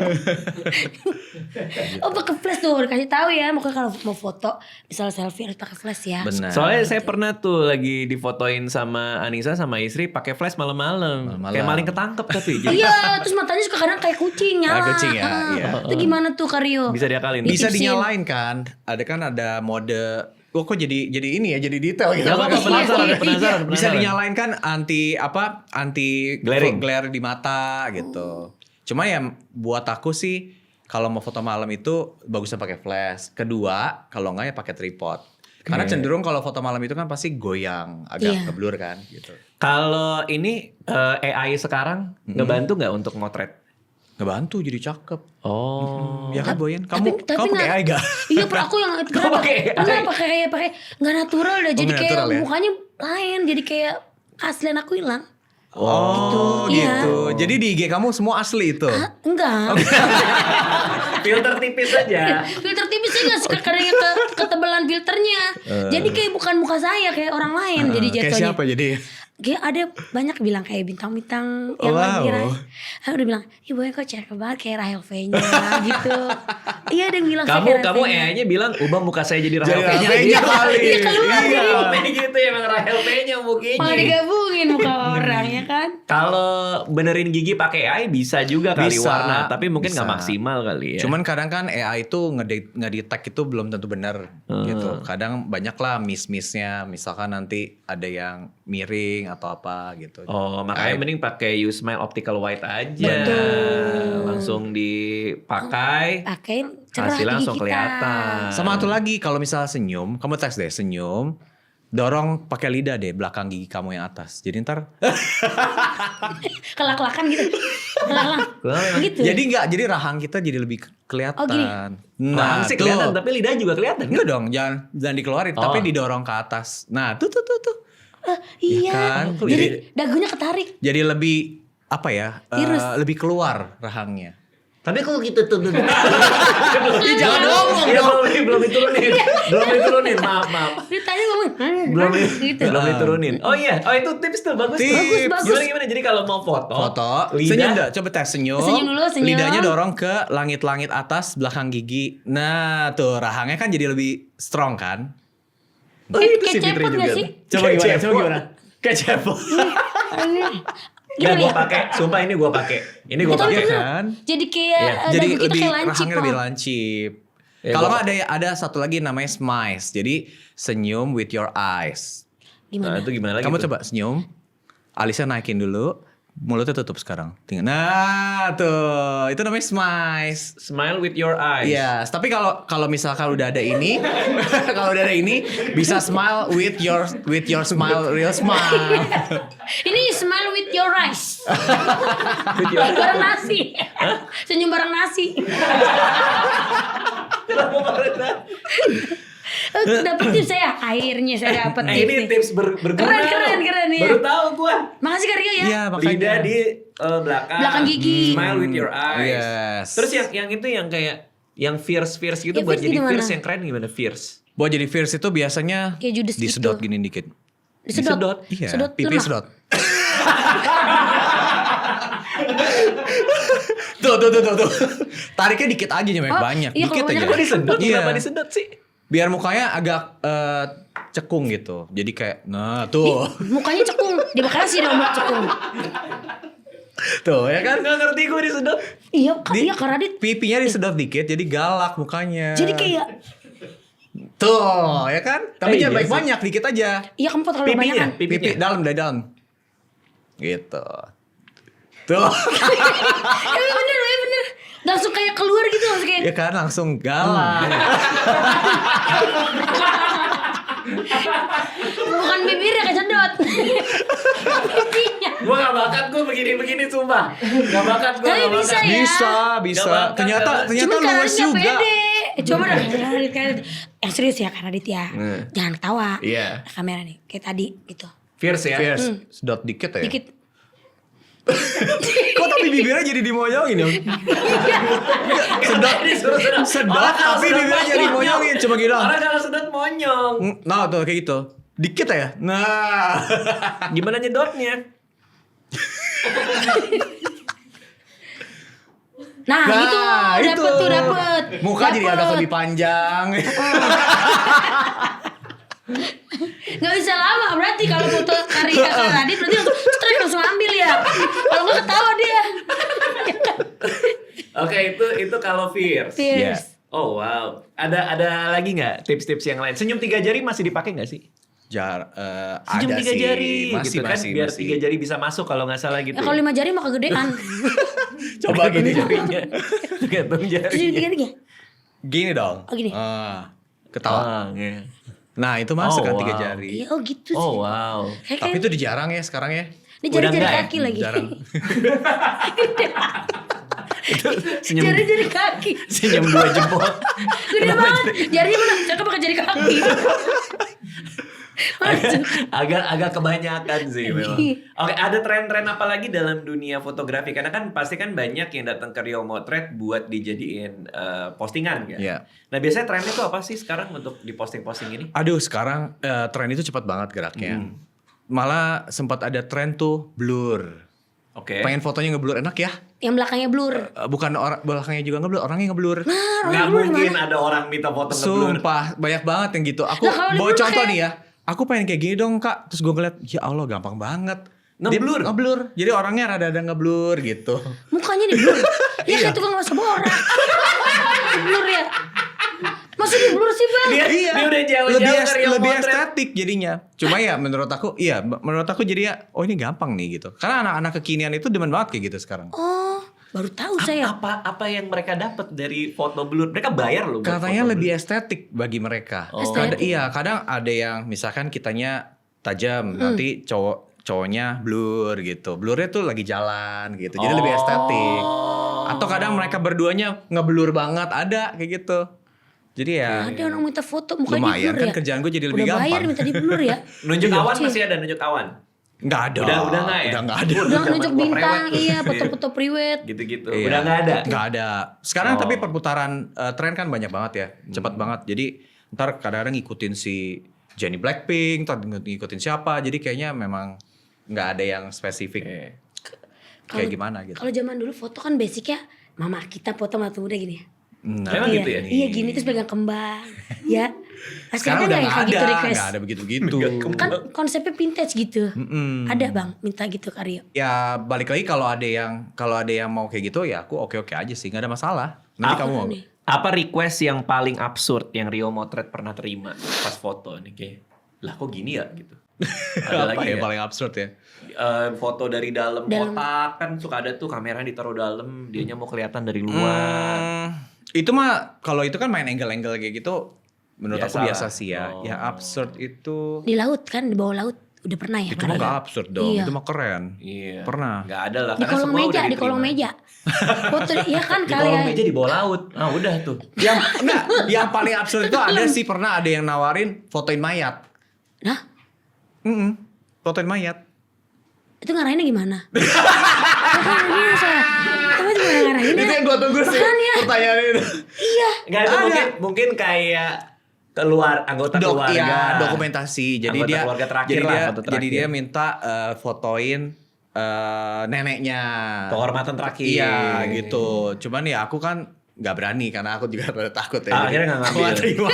Oh pakai flash tuh, kasih tahu ya. Makanya kalau mau foto, misal selfie harus pakai flash ya. Benar. Soalnya saya pernah tuh lagi difotoin sama Anissa sama istri pakai flash malam-malam. Malam-malam. Kayak maling ketangkep tapi. Iya, terus matanya suka kadang kayak kucing nyala. Kucing ya, iya. Itu gimana tuh Karyo? Bisa diakalin. Bisa Ditipsin. dinyalain kan? Ada mode. Oh kok jadi ini ya, jadi detail gitu. Gak apa-apa, penasaran, Iya, penasaran. Bisa dinyalain kan anti Glaring. glare di mata gitu. Cuma ya buat aku sih kalau mau foto malam itu bagusnya pakai flash. Kedua, kalau enggak ya pakai tripod. Karena cenderung kalau foto malam itu kan pasti goyang, agak Iya. ngeblur kan gitu. Kalau ini AI sekarang ngebantu nggak untuk motret? Ngebantu jadi cakep. Oh. Ya kan Boyan? Tapi Kamu pakai AI gak? Iya, aku yang Kamu pakai AI? pernah pakai nggak natural deh. Jadi nggak kayak natural ya? mukanya lain. Jadi kayak keaslian aku hilang. Oh Gitu. gitu. Jadi di IG kamu semua asli itu? Hah? Enggak. Filter tipis aja. Filter tipis sih nggak suka kadang ketebalan filternya. Jadi kayak bukan muka saya, kayak orang lain. Jadi Kayak jatuhnya. siapa jadi? Kayak ada banyak bilang kayak bintang-bintang yang Wow. lagi aku udah bilang, ibu ya kok cakep banget kayak Rahel V-nya gitu. Iya ada yang bilang kayak Kamu Rahel V-nya. AI-nya bilang ubah muka saya jadi Rahel Jadi V-nya. Rahel V-nya kali. Iya, keluar. Iya. Kayak gitu emang Rahel V-nya mukanya. Malah digabungin muka orang ya kan. Kalau benerin gigi pakai AI bisa juga kali Bisa, warna, tapi mungkin nggak bisa. maksimal kali ya. Cuman kadang kan AI itu ngedetect itu belum tentu benar gitu. Kadang banyak lah miss-missnya. Misalkan nanti ada yang miring atau apa gitu. Oh, makanya mending pakai Usmile Optical White aja. Betul. Langsung dipakai. Pakai cerah Hasilnya gigi langsung kita. kelihatan. Sama satu lagi kalau misalnya senyum, kamu tes deh senyum. Dorong pakai lidah deh belakang gigi kamu yang atas. Jadi ntar Kelak-kelakan gitu. Kelak-kelak. Gitu. jadi rahang kita jadi lebih kelihatan. Oh, gini. Rahang sih kelihatan, tapi lidah juga kelihatan. Enggak dong, jangan dikeluarin, tapi didorong ke atas. Nah, tuh. Iya. kan? Jadi dagunya ketarik. Jadi lebih apa ya? Tirus. Lebih keluar rahangnya. Tapi kalau gitu tuh. Jangan ngomong Ya, dong. belum diturunin. Belum diturunin. Maaf. Ditanya ngomong Belum gitu. belum diturunin. Oh iya, itu tips tuh bagus. Tips. Bagus. Gimana? Jadi kalau mau foto, Senyum lidah dah, coba tes senyum. Senyum dulu, senyum. Lidahnya dorong ke langit-langit atas belakang gigi. Nah, tuh rahangnya kan jadi lebih strong kan? Oh, itu Kayak si Fitri cepot nggak juga. sih? Coba gimana? Kayak cepot. Ya Gimana gue ya? pakai, sumpah ini gue pakai. Ini gue Betul, pakai. betul. kan? Jadi kayak Iya. Jadi dagu kita lebih kayak lancip. rahangnya lebih lancip. Ya, Kalau gua- nggak ada satu lagi namanya smiles. Jadi senyum with your eyes. Nah, Gimana? itu gimana lagi Kamu tuh? coba senyum. Alisnya naikin dulu. Mulutnya tutup sekarang. Nah, tuh. Itu namanya smiles. Smile with your eyes. Yes, tapi kalau misalkan udah ada ini, kalau udah ada ini bisa smile with your smile, real smile. Ini smile with your rice. With your Bareng nasi. Senyum bareng nasi. Dapat tips saya, akhirnya saya dapat Nah, tips. ini nih. tips berguna. Keren, ya. Baru tahu gua. Makasih Karyo ya. Iya, makanya. Lidah di belakang. Belakang gigi. Smile with your eyes. Yes. Terus yang itu yang kayak yang fierce gitu Ya, buat fierce jadi gimana? fierce yang keren gimana fierce? Buat jadi fierce itu biasanya Kayak Judas disedot gitu. gini dikit. Disedot. Iya, Sedot pipi lemak. sedot. tuh. Tariknya dikit aja nyampe Oh, banyak, iya, dikit kalau aja. banyak Kok disedot? Iya. Kenapa disedot sih? Biar mukanya agak cekung gitu. Jadi kayak nah tuh. Mukanya cekung. Dia makasih dong buat cekung. Tuh ya kan? Nggak ngerti gue disedot. Iya, iya karena dia Pipinya disedot dikit jadi galak mukanya. jadi kayak tuh ya kan? Tapi Iya jangan sih. banyak dikit aja. iya kamu kalau Pipinya, kebanyakan. Pipi dalam dari dalam. Gitu. Tuh. Bener. Langsung kayak keluar gitu langsung kayak Ya kan langsung galak. Bukan bibirnya kejedot. Pipinya. Gue gak bakat gue begini-begini sumpah. Gak bakat gue. Tapi bisa ya. Bisa. Gak bakat, Ternyata Cuman karena luas dia juga. pede. Coba dong Karadit. Yang serius ya Karadit ya. Jangan ketawa. Iya. Kamera nih kayak tadi gitu. Fierce ya. Fierce. Sedot dikit ya. Dikit. Kok tapi bibirnya jadi dimonyongin dong? Sedot tapi bibirnya jadi monyongin. Coba gitu. Orang kalau sedot monyong. Nah tuh kayak gitu. Dikit ya. Nah. Gimana nyedotnya? Nah, gitu. Dapet tuh dapet. Muka jadi agak lebih panjang. Gak bisa lama berarti kalau foto karya Karadit berarti langsung ambil ya. Kalau nggak ketawa dia. Oke, itu kalau fierce. Fierce. Oh wow. Ada lagi nggak tips-tips yang lain? Senyum 3 jari masih dipakai nggak sih? Ada Senyum 3 sih. jari Masih, gitu kan masih, biar masih. 3 jari bisa masuk kalau nggak salah gitu. Ya, kalau 5 jari mah kegedean. Coba gini. jarinya. Tergantung Terus jarinya. tiga-tiga. Gini dong. Oh, gini. Ketawa. Iya. Nah itu masuk Oh, kan wow. 3 jari. Iya, oh gitu sih. Oh wow. Tapi itu jarang ya sekarang ya. Ini Udah jari-jari enggak ya? kaki lagi. Jarang. Senyum Jari-jari kaki. senyum 2 jempol. Gede banget. Jarinya mana? Cakep pakai jari kaki. agak kebanyakan sih memang. Oke, ada tren-tren apa lagi dalam dunia fotografi? Karena kan pasti kan banyak yang datang ke Rio Motret buat dijadiin postingan kan. Iya. Nah, biasanya trennya itu apa sih sekarang untuk diposting-posting ini? Aduh sekarang tren itu cepat banget geraknya. Malah sempat ada tren tuh blur. Oke. Pengen fotonya ngeblur enak ya? Yang belakangnya blur. Bukan orang belakangnya juga ngeblur, orangnya ngeblur. Nggak mungkin ada orang minta foto ngeblur. Sumpah banyak banget yang gitu. Aku Lah, kalau bawa diblur contoh kayak- nih ya. Aku pengen kayak gini dong kak. Terus gue ngeliat ya Allah gampang banget. Ngeblur? Dia ngeblur. Jadi orangnya rada-rada ngeblur gitu. Mukanya di blur. Ya kayak tukang masak borak. Di blur ya. Masa di blur sih bang? Dia udah jauh-jauh ke Rio lebih Motret. estetik jadinya. Cuma ya menurut aku jadi ya oh ini gampang nih gitu. Karena anak-anak kekinian itu demen banget kayak gitu sekarang. Oh, baru tahu saya. Apa yang mereka dapat dari foto blur? Mereka bayar loh buat Katanya foto lebih blur. estetik bagi mereka. Oh. Kadang ada yang misalkan kitanya tajam, nanti cowoknya blur gitu. Blurnya tuh lagi jalan gitu. Jadi lebih estetik. Atau kadang mereka berduanya ngeblur banget ada kayak gitu. Jadi ya Ada orang minta foto mukanya di lumayan blur kan ya. kerjaan gue jadi lebih Udah bayar gampang. minta di blur ya. Nunjuk Iya. awan masih ada nunjuk awan. Nggak ada. Udah nggak ya? Udah nggak ada. Udah zaman nunjuk gua bintang, prewed tuh. iya foto-foto priwet. Gitu-gitu. Iya. Udah nggak ada. Nggak ada. Sekarang Oh. tapi perputaran tren kan banyak banget ya, cepat banget. Jadi ntar kadang-kadang ngikutin si Jennie Blackpink, ntar ngikutin siapa. Jadi kayaknya memang nggak ada yang spesifik kayak gimana gitu. Kalau zaman dulu foto kan basicnya mama kita foto mata muda gini ya. Nah, Emang Iya, gitu ya? Iya gini terus pegang kembang. Ya. Masih sekarang ada udah nggak yang nggak kayak gitu ada, request? nggak ada begitu-begitu. Kan konsepnya vintage gitu. Ada bang minta gitu Karyo. Ya balik lagi kalau ada yang mau kayak gitu ya aku oke-oke aja sih, nggak ada masalah. Nanti Apa kamu mau. nih? Apa request yang paling absurd yang Rio Motret pernah terima pas foto nih kayak? Lah kok gini ya gitu. Ada Apa lagi ya nggak? paling absurd ya? Foto dari dalam kotak kan suka ada tuh kamera ditaruh dalam, dianya mau kelihatan dari luar. Itu mah kalau itu kan main angle-angle kayak gitu menurut Biasa aku biasa lah. sih ya. Oh. Ya absurd itu Di laut kan di bawah laut udah pernah ya? itu Karyo? mah gak absurd dong. Iya. Itu mah keren. Iya. Pernah. Gak ada lah. Di karena kolong semua meja, udah di kolong diterima. meja. Foto ya kan Di kolong kalian. meja di bawah laut. Ah udah tuh. yang paling absurd itu ada sih pernah ada yang nawarin fotoin mayat. Nah, Fotoin mayat. itu ngarahinnya gimana? Ngarahinnya saya. Tapi itu gimana ngarahinnya? Itu yang gue tunggu sih Makanya. pertanyaan itu. Iya. Gak itu mungkin kayak anggota keluarga. Iya, dokumentasi. Jadi Anggota dia keluarga terakhir jadi lah, dia foto jadi terakhir. dia minta fotoin neneknya. Penghormatan terakhir. Iya, gitu. Cuman ya aku kan nggak berani karena aku juga rada takut ya. Ah, Jadi akhirnya nggak aku ngambil. terima.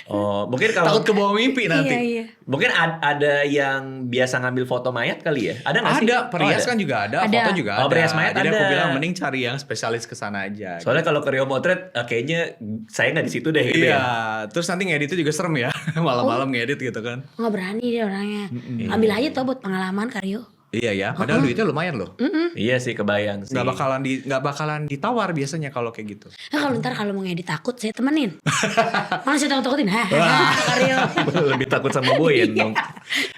Oh, mungkin kalau Takut kebawa mimpi nanti. Iya, iya. mungkin ada yang biasa ngambil foto mayat kali ya? Ada nggak sih? Ada, Oh, perias ada. kan juga ada, Ada. foto juga Oh, ada. perias mayat Jadi aku ada. bilang mending cari yang spesialis ke sana aja. Soalnya kalau ke Rio Motret kayaknya saya nggak di situ deh gitu iya, ya. terus nanti ngeditnya juga serem ya. Malam-malam ngedit gitu kan. Nggak berani dia orangnya. Ambil aja tau buat pengalaman Karyo. Iya ya, padahal duitnya lumayan loh. Iya sih, kebayang sih. Nggak bakalan ditawar biasanya kalau kayak gitu. Nah, kalau ntar kalau mau ngedit takut saya temenin. Malah saya takut-takutin. Karyo. Lebih takut sama Boyen dong.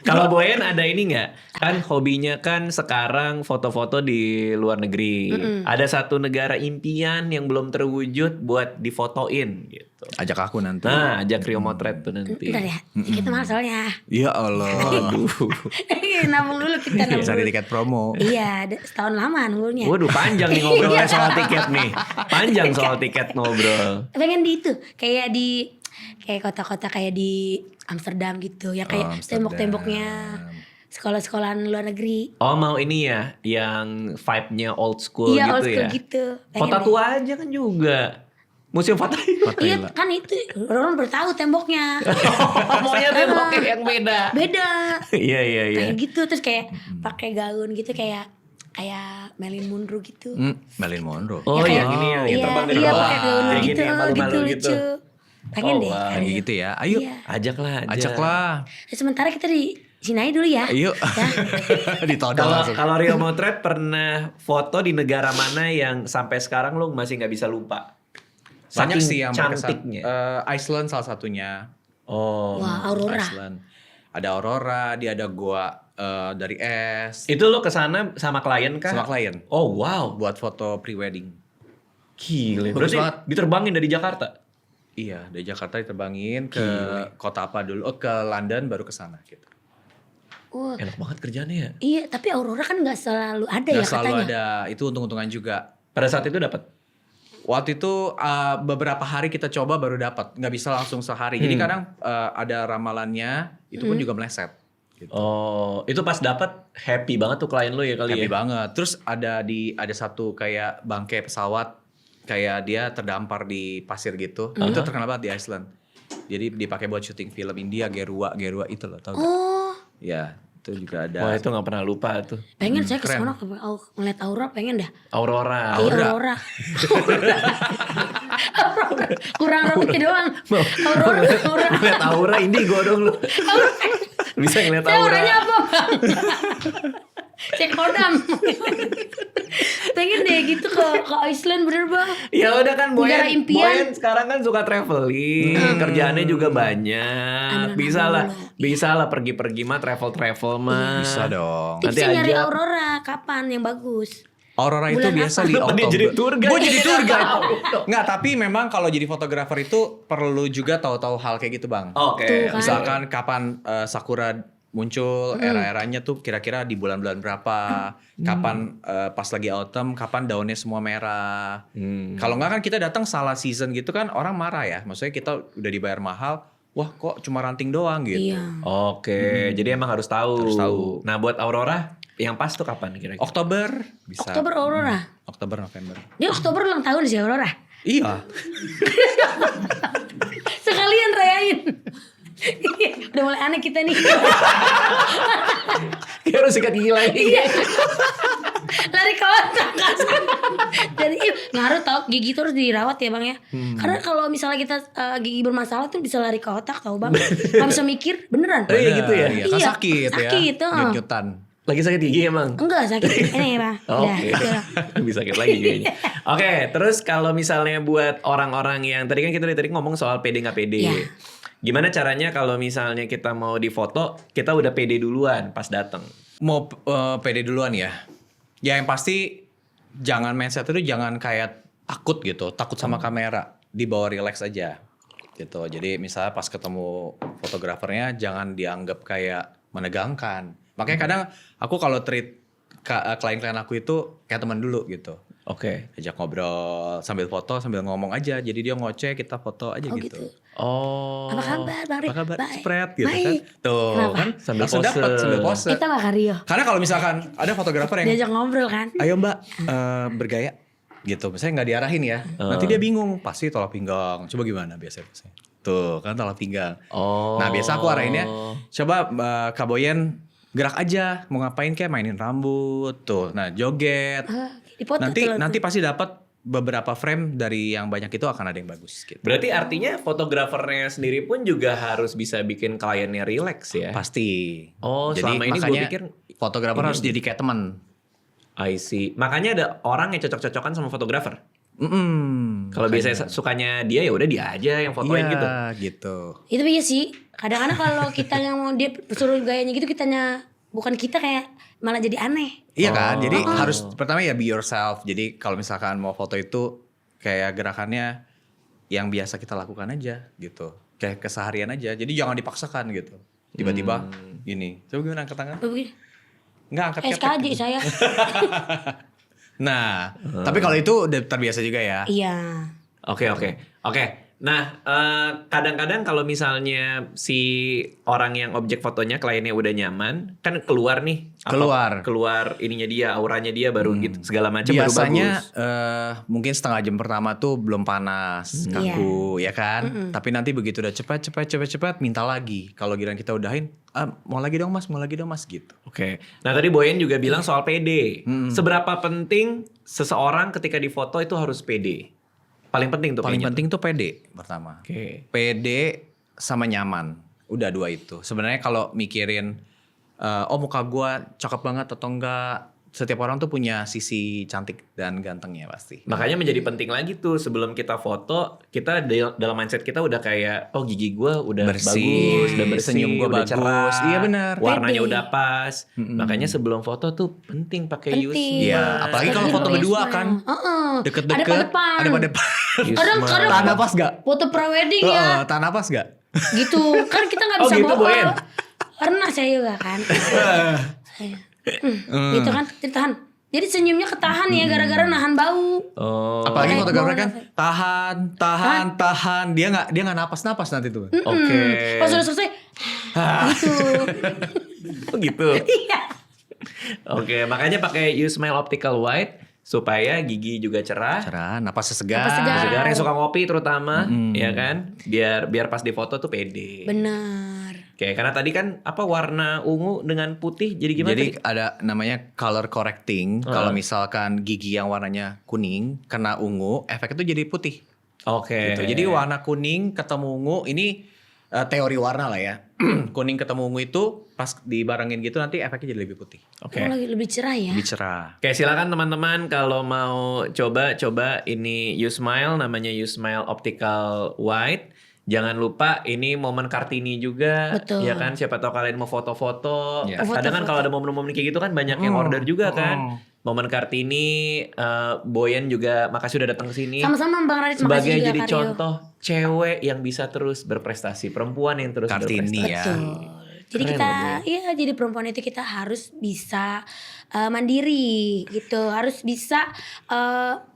Kalau Boyen ada ini nggak? Kan hobinya kan sekarang foto-foto di luar negeri. Ada satu negara impian yang belum terwujud buat difotoin gitu. Ajak aku nanti. Nah, ajak Rio Motret tuh nanti. Bentar ya, kita mahal soalnya. Ya Allah. Aduh. Nabung dulu kita nabung Cari dulu. tiket promo. Iya, setahun lama nunggunya. Waduh, panjang nih ngobrolnya soal tiket nih. Panjang soal tiket ngobrol. Pengen di itu, kayak kota-kota kayak di Amsterdam gitu, ya kayak Amsterdam. tembok-temboknya sekolah-sekolahan luar negeri. Oh, mau ini ya, yang vibe-nya old school Iya, gitu old school ya. gitu. Pengen Kota deh. tua aja kan juga. Museum Fatahillah. Iya kan itu orang bertahu temboknya. Maunya temboknya yang beda. Beda. Iya, iya, iya. Kayak gitu terus kayak pakai gaun gitu kayak Marilyn Monroe gitu. Marilyn Monroe. Oh, Ya, yang ini yang iya, terbang dari iya bawah. pakai gaun Yang gitu, gini, yang malu-malu gitu gitu. lucu. Pengen Oh, deh. wow. Kayak gitu ya. Ayo, Iya. Ajaklah aja. ajaklah. Sementara kita di sini aja dulu ya. Ayo. Ya. Ditodong Kalau langsung. kalau Rio Motret pernah foto di negara mana yang sampai sekarang lu masih nggak bisa lupa? Banyak Saking sih yang berkesan. cantiknya. Iceland salah satunya. Oh. Wah, Aurora. Iceland. Ada Aurora, dia ada gua dari es. Itu lu kesana sama klien kah? Sama klien. Oh, wow. Buat foto pre-wedding. Gile. Bagus Berarti banget. diterbangin dari Jakarta? Iya, dari Jakarta diterbangin ke kota apa dulu? Oh, ke London baru ke sana gitu. Wah, Enak banget kerjaannya ya. iya, tapi Aurora kan nggak selalu ada ya Nggak selalu katanya. ada, itu untung-untungan juga. Pada saat itu dapat. Waktu itu beberapa hari kita coba baru dapat, nggak bisa langsung sehari. Jadi kadang ada ramalannya, itu pun juga meleset. Gitu. Oh, itu pas dapat happy banget tuh klien lu ya kali Happy ya. banget. Terus ada satu kayak bangkai pesawat, kayak dia terdampar di pasir gitu. Itu terkenal banget di Iceland. Jadi dipakai buat syuting film India, Gerua itu loh, tau gak? Oh, Ya, itu juga ada. Wah, itu nggak pernah lupa tuh. pengen saya ke keren. sana ngeliat Aurora, pengen dah. Aurora. Iya, Aurora. Aurora. Kurang rambutnya doang. Aurora. Ngeliat aura indigo dong lu. Bisa ngeliat Saya aura. auranya apa, Bang? Cek kodam. Pengen deh gitu ke Iceland bener Bang. Ya udah kan Negara Boyen, impian. Boyen sekarang kan suka traveling, kerjaannya juga banyak. Bisa lah pergi-pergi mah, travel mah. Bisa dong. Nanti Tipsnya nyari aja. Aurora kapan yang bagus? Aurora itu Bulan biasa apa? di Kenapa Oktober. dia jadi tour guide? Gue jadi tour guide. Tahu. Nggak, tapi memang kalau jadi fotografer itu perlu juga tahu-tahu hal kayak gitu bang. Oke. Tuh kan. Misalkan kapan sakura muncul, era-eranya tuh kira-kira di bulan-bulan berapa, kapan pas lagi autumn, kapan daunnya semua merah. Kalau nggak kan kita datang salah season gitu kan orang marah ya. Maksudnya kita udah dibayar mahal, wah kok cuma ranting doang gitu. Iya. Oke, jadi emang harus tahu. Harus tahu. Nah, buat Aurora yang pas tuh kapan kira-kira? Oktober bisa. Oktober Aurora. Oktober November. Dia Oktober ulang tahun sih Aurora. Iya. Sekalian rayain. Udah mulai aneh kita nih. Kayak harus sikat gigi lagi. Lari ke otak. Jadi ngaruh tau gigi tuh harus dirawat ya Bang ya. Karena kalau misalnya kita gigi bermasalah tuh bisa lari ke otak tau Bang. Gak bisa mikir beneran. Oh, iya gitu ya? Iya, kan Iya, sakit ya. sakit, Nyut-nyutan. Lagi sakit gigi emang? Enggak sakit. Ini ya Bang. Udah, Oke, gitu. bisa sakit lagi giginya. Oke, terus kalau misalnya buat orang-orang yang tadi kan kita dari tadi ngomong soal pede nggak pede. Iya. Gimana caranya kalau misalnya kita mau difoto, kita udah pede duluan pas datang? Mau pede duluan ya. Ya yang pasti jangan mindset itu jangan kayak takut gitu, takut sama kamera, dibawa relax aja gitu. Jadi misalnya pas ketemu fotografernya jangan dianggap kayak menegangkan. Makanya kadang aku kalau treat klien-klien aku itu kayak teman dulu gitu. Oke. Ajak ngobrol sambil foto sambil ngomong aja. Jadi dia ngoceh kita foto aja Oh gitu. gitu. Oh. Apa kabar Bang Rik? Apa kabar? Baik. Spread gitu kan. Baik. Tuh Kenapa? kan Sambil langsung pose. dapat sambil pose. Kita gak Kario. Karena kalau misalkan ada fotografer yang Diajak ngobrol kan. ayo mbak bergaya gitu misalnya nggak diarahin ya nanti dia bingung pasti tolak pinggang coba gimana biasanya tuh kan tolak pinggang nah biasa aku arahinnya coba Kak Boyen gerak aja mau ngapain kayak mainin rambut tuh nah joget Dipoto nanti tuh nanti pasti dapat beberapa frame dari yang banyak itu akan ada yang bagus gitu. Berarti artinya fotografernya sendiri pun juga harus bisa bikin kliennya relax ya? Pasti. Oh, Jadi selama ini gue makanya pikir fotografer harus jadi kayak teman. I see. Makanya ada orang yang cocok-cocokan sama fotografer. Kalau biasanya sukanya dia ya udah dia aja yang fotoin gitu. Gitu. Itu iya sih. Kadang-kadang kalau kita yang mau dia suruh gayanya gitu, kitanya bukan kita, kayak malah jadi aneh. Iya kan? Jadi harus pertama ya be yourself. Jadi kalau misalkan mau foto itu kayak gerakannya yang biasa kita lakukan aja gitu. Kayak keseharian aja. Jadi jangan dipaksakan gitu. Tiba-tiba gini. Coba gimana angkat tangan? Begini. Enggak angkat ketek. SKJ saya. Nah, tapi kalau itu udah terbiasa juga ya. Iya. Oke. Nah, kadang-kadang kalau misalnya si orang yang objek fotonya kliennya udah nyaman, kan keluar nih. Keluar ininya dia, auranya dia baru gitu, segala macam baru bagus. Biasanya mungkin setengah jam pertama tuh belum panas, kaku, ya kan? Tapi nanti begitu udah cepat, minta lagi. Kalau giliran kita udahin, mau lagi dong mas gitu. Oke. Nah tadi Boyen juga bilang soal PD. Seberapa penting seseorang ketika difoto itu harus PD? Paling penting tuh Paling kayaknya penting tuh pede pertama. Oke. Pede sama nyaman. Udah dua itu. Sebenarnya kalau mikirin muka gua cakep banget atau enggak, setiap orang tuh punya sisi cantik dan gantengnya pasti. Makanya menjadi penting lagi tuh sebelum kita foto, kita dalam mindset kita udah kayak gigi gua udah bagus, udah bersih, senyum gua udah bagus. cerah, Iya benar. warnanya udah pas. Makanya sebelum foto tuh penting pakai use. Iya, apalagi kalau foto berdua kan. Deket-deket. Ada pada depan. Kadang Tahan napas gak? foto prewedding ya. Tahan napas gak? Gitu. Kan kita gak bisa gitu, Boyen? bohong. Pernah saya juga kan. Gitu kan, ditahan. Jadi senyumnya ketahan ya gara-gara nahan bau. Apalagi fotografer kan bau. tahan. Dia nggak napas nanti tuh. Oke. Pas sudah selesai, gitu. Gitu. Iya. Oke, makanya pakai Use Smile Optical White supaya gigi juga cerah. Cerah, napasnya segar. Napas segar. Segar yang suka ngopi terutama, ya kan? Biar pas di foto tuh pede. Benar. Oke, karena tadi kan warna ungu dengan putih jadi gimana Jadi tadi? ada namanya color correcting. Kalau misalkan gigi yang warnanya kuning kena ungu, efeknya tuh jadi putih. Oke. Gitu. Jadi warna kuning ketemu ungu ini teori warna lah ya. Kuning ketemu ungu itu pas dibarengin gitu nanti efeknya jadi lebih putih. Oke. Oh, lebih cerah ya. Lebih cerah. Oke, silakan teman-teman kalau mau coba ini Use Smile, namanya Use Smile Optical White. Jangan lupa ini momen Kartini juga. Betul. Ya kan, siapa tahu kalian mau foto-foto. Ya. Kadang kan kalau ada momen-momen kayak gitu kan banyak yang order juga kan. Momen Kartini, Boyen juga makasih udah datang ke sini. Sama-sama Bang Radit, makasih Sebagai juga jadi Karyo. contoh cewek yang bisa terus berprestasi, perempuan yang terus Kartini berprestasi. ya. Betul. Jadi Keren kita, loh, iya jadi perempuan itu kita harus bisa mandiri gitu. Harus bisa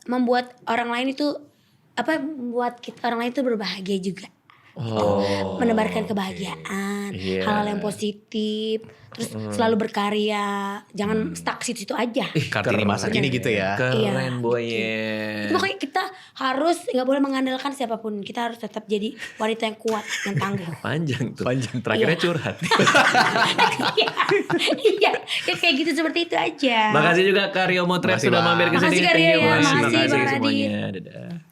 membuat orang lain itu, membuat orang lain itu berbahagia juga. Menebarkan kebahagiaan, Iya. hal-hal yang positif, terus selalu berkarya, jangan stuck situ aja. Kartini masa kini gitu ya. Keren Iya. Boyen. Itu makanya kita harus nggak boleh mengandalkan siapapun, kita harus tetap jadi wanita yang kuat, yang tangguh. Panjang tuh. Panjang. Terakhirnya Iya. curhat. Iya, ya kayak gitu seperti itu aja. Makasih juga Karyo Motret Makasih, sudah Bang. mampir ke sini. Makasih, Karyo, Thank you, ya. Boy. Makasih, Terima kasih Bang Radit. semuanya. Dadah.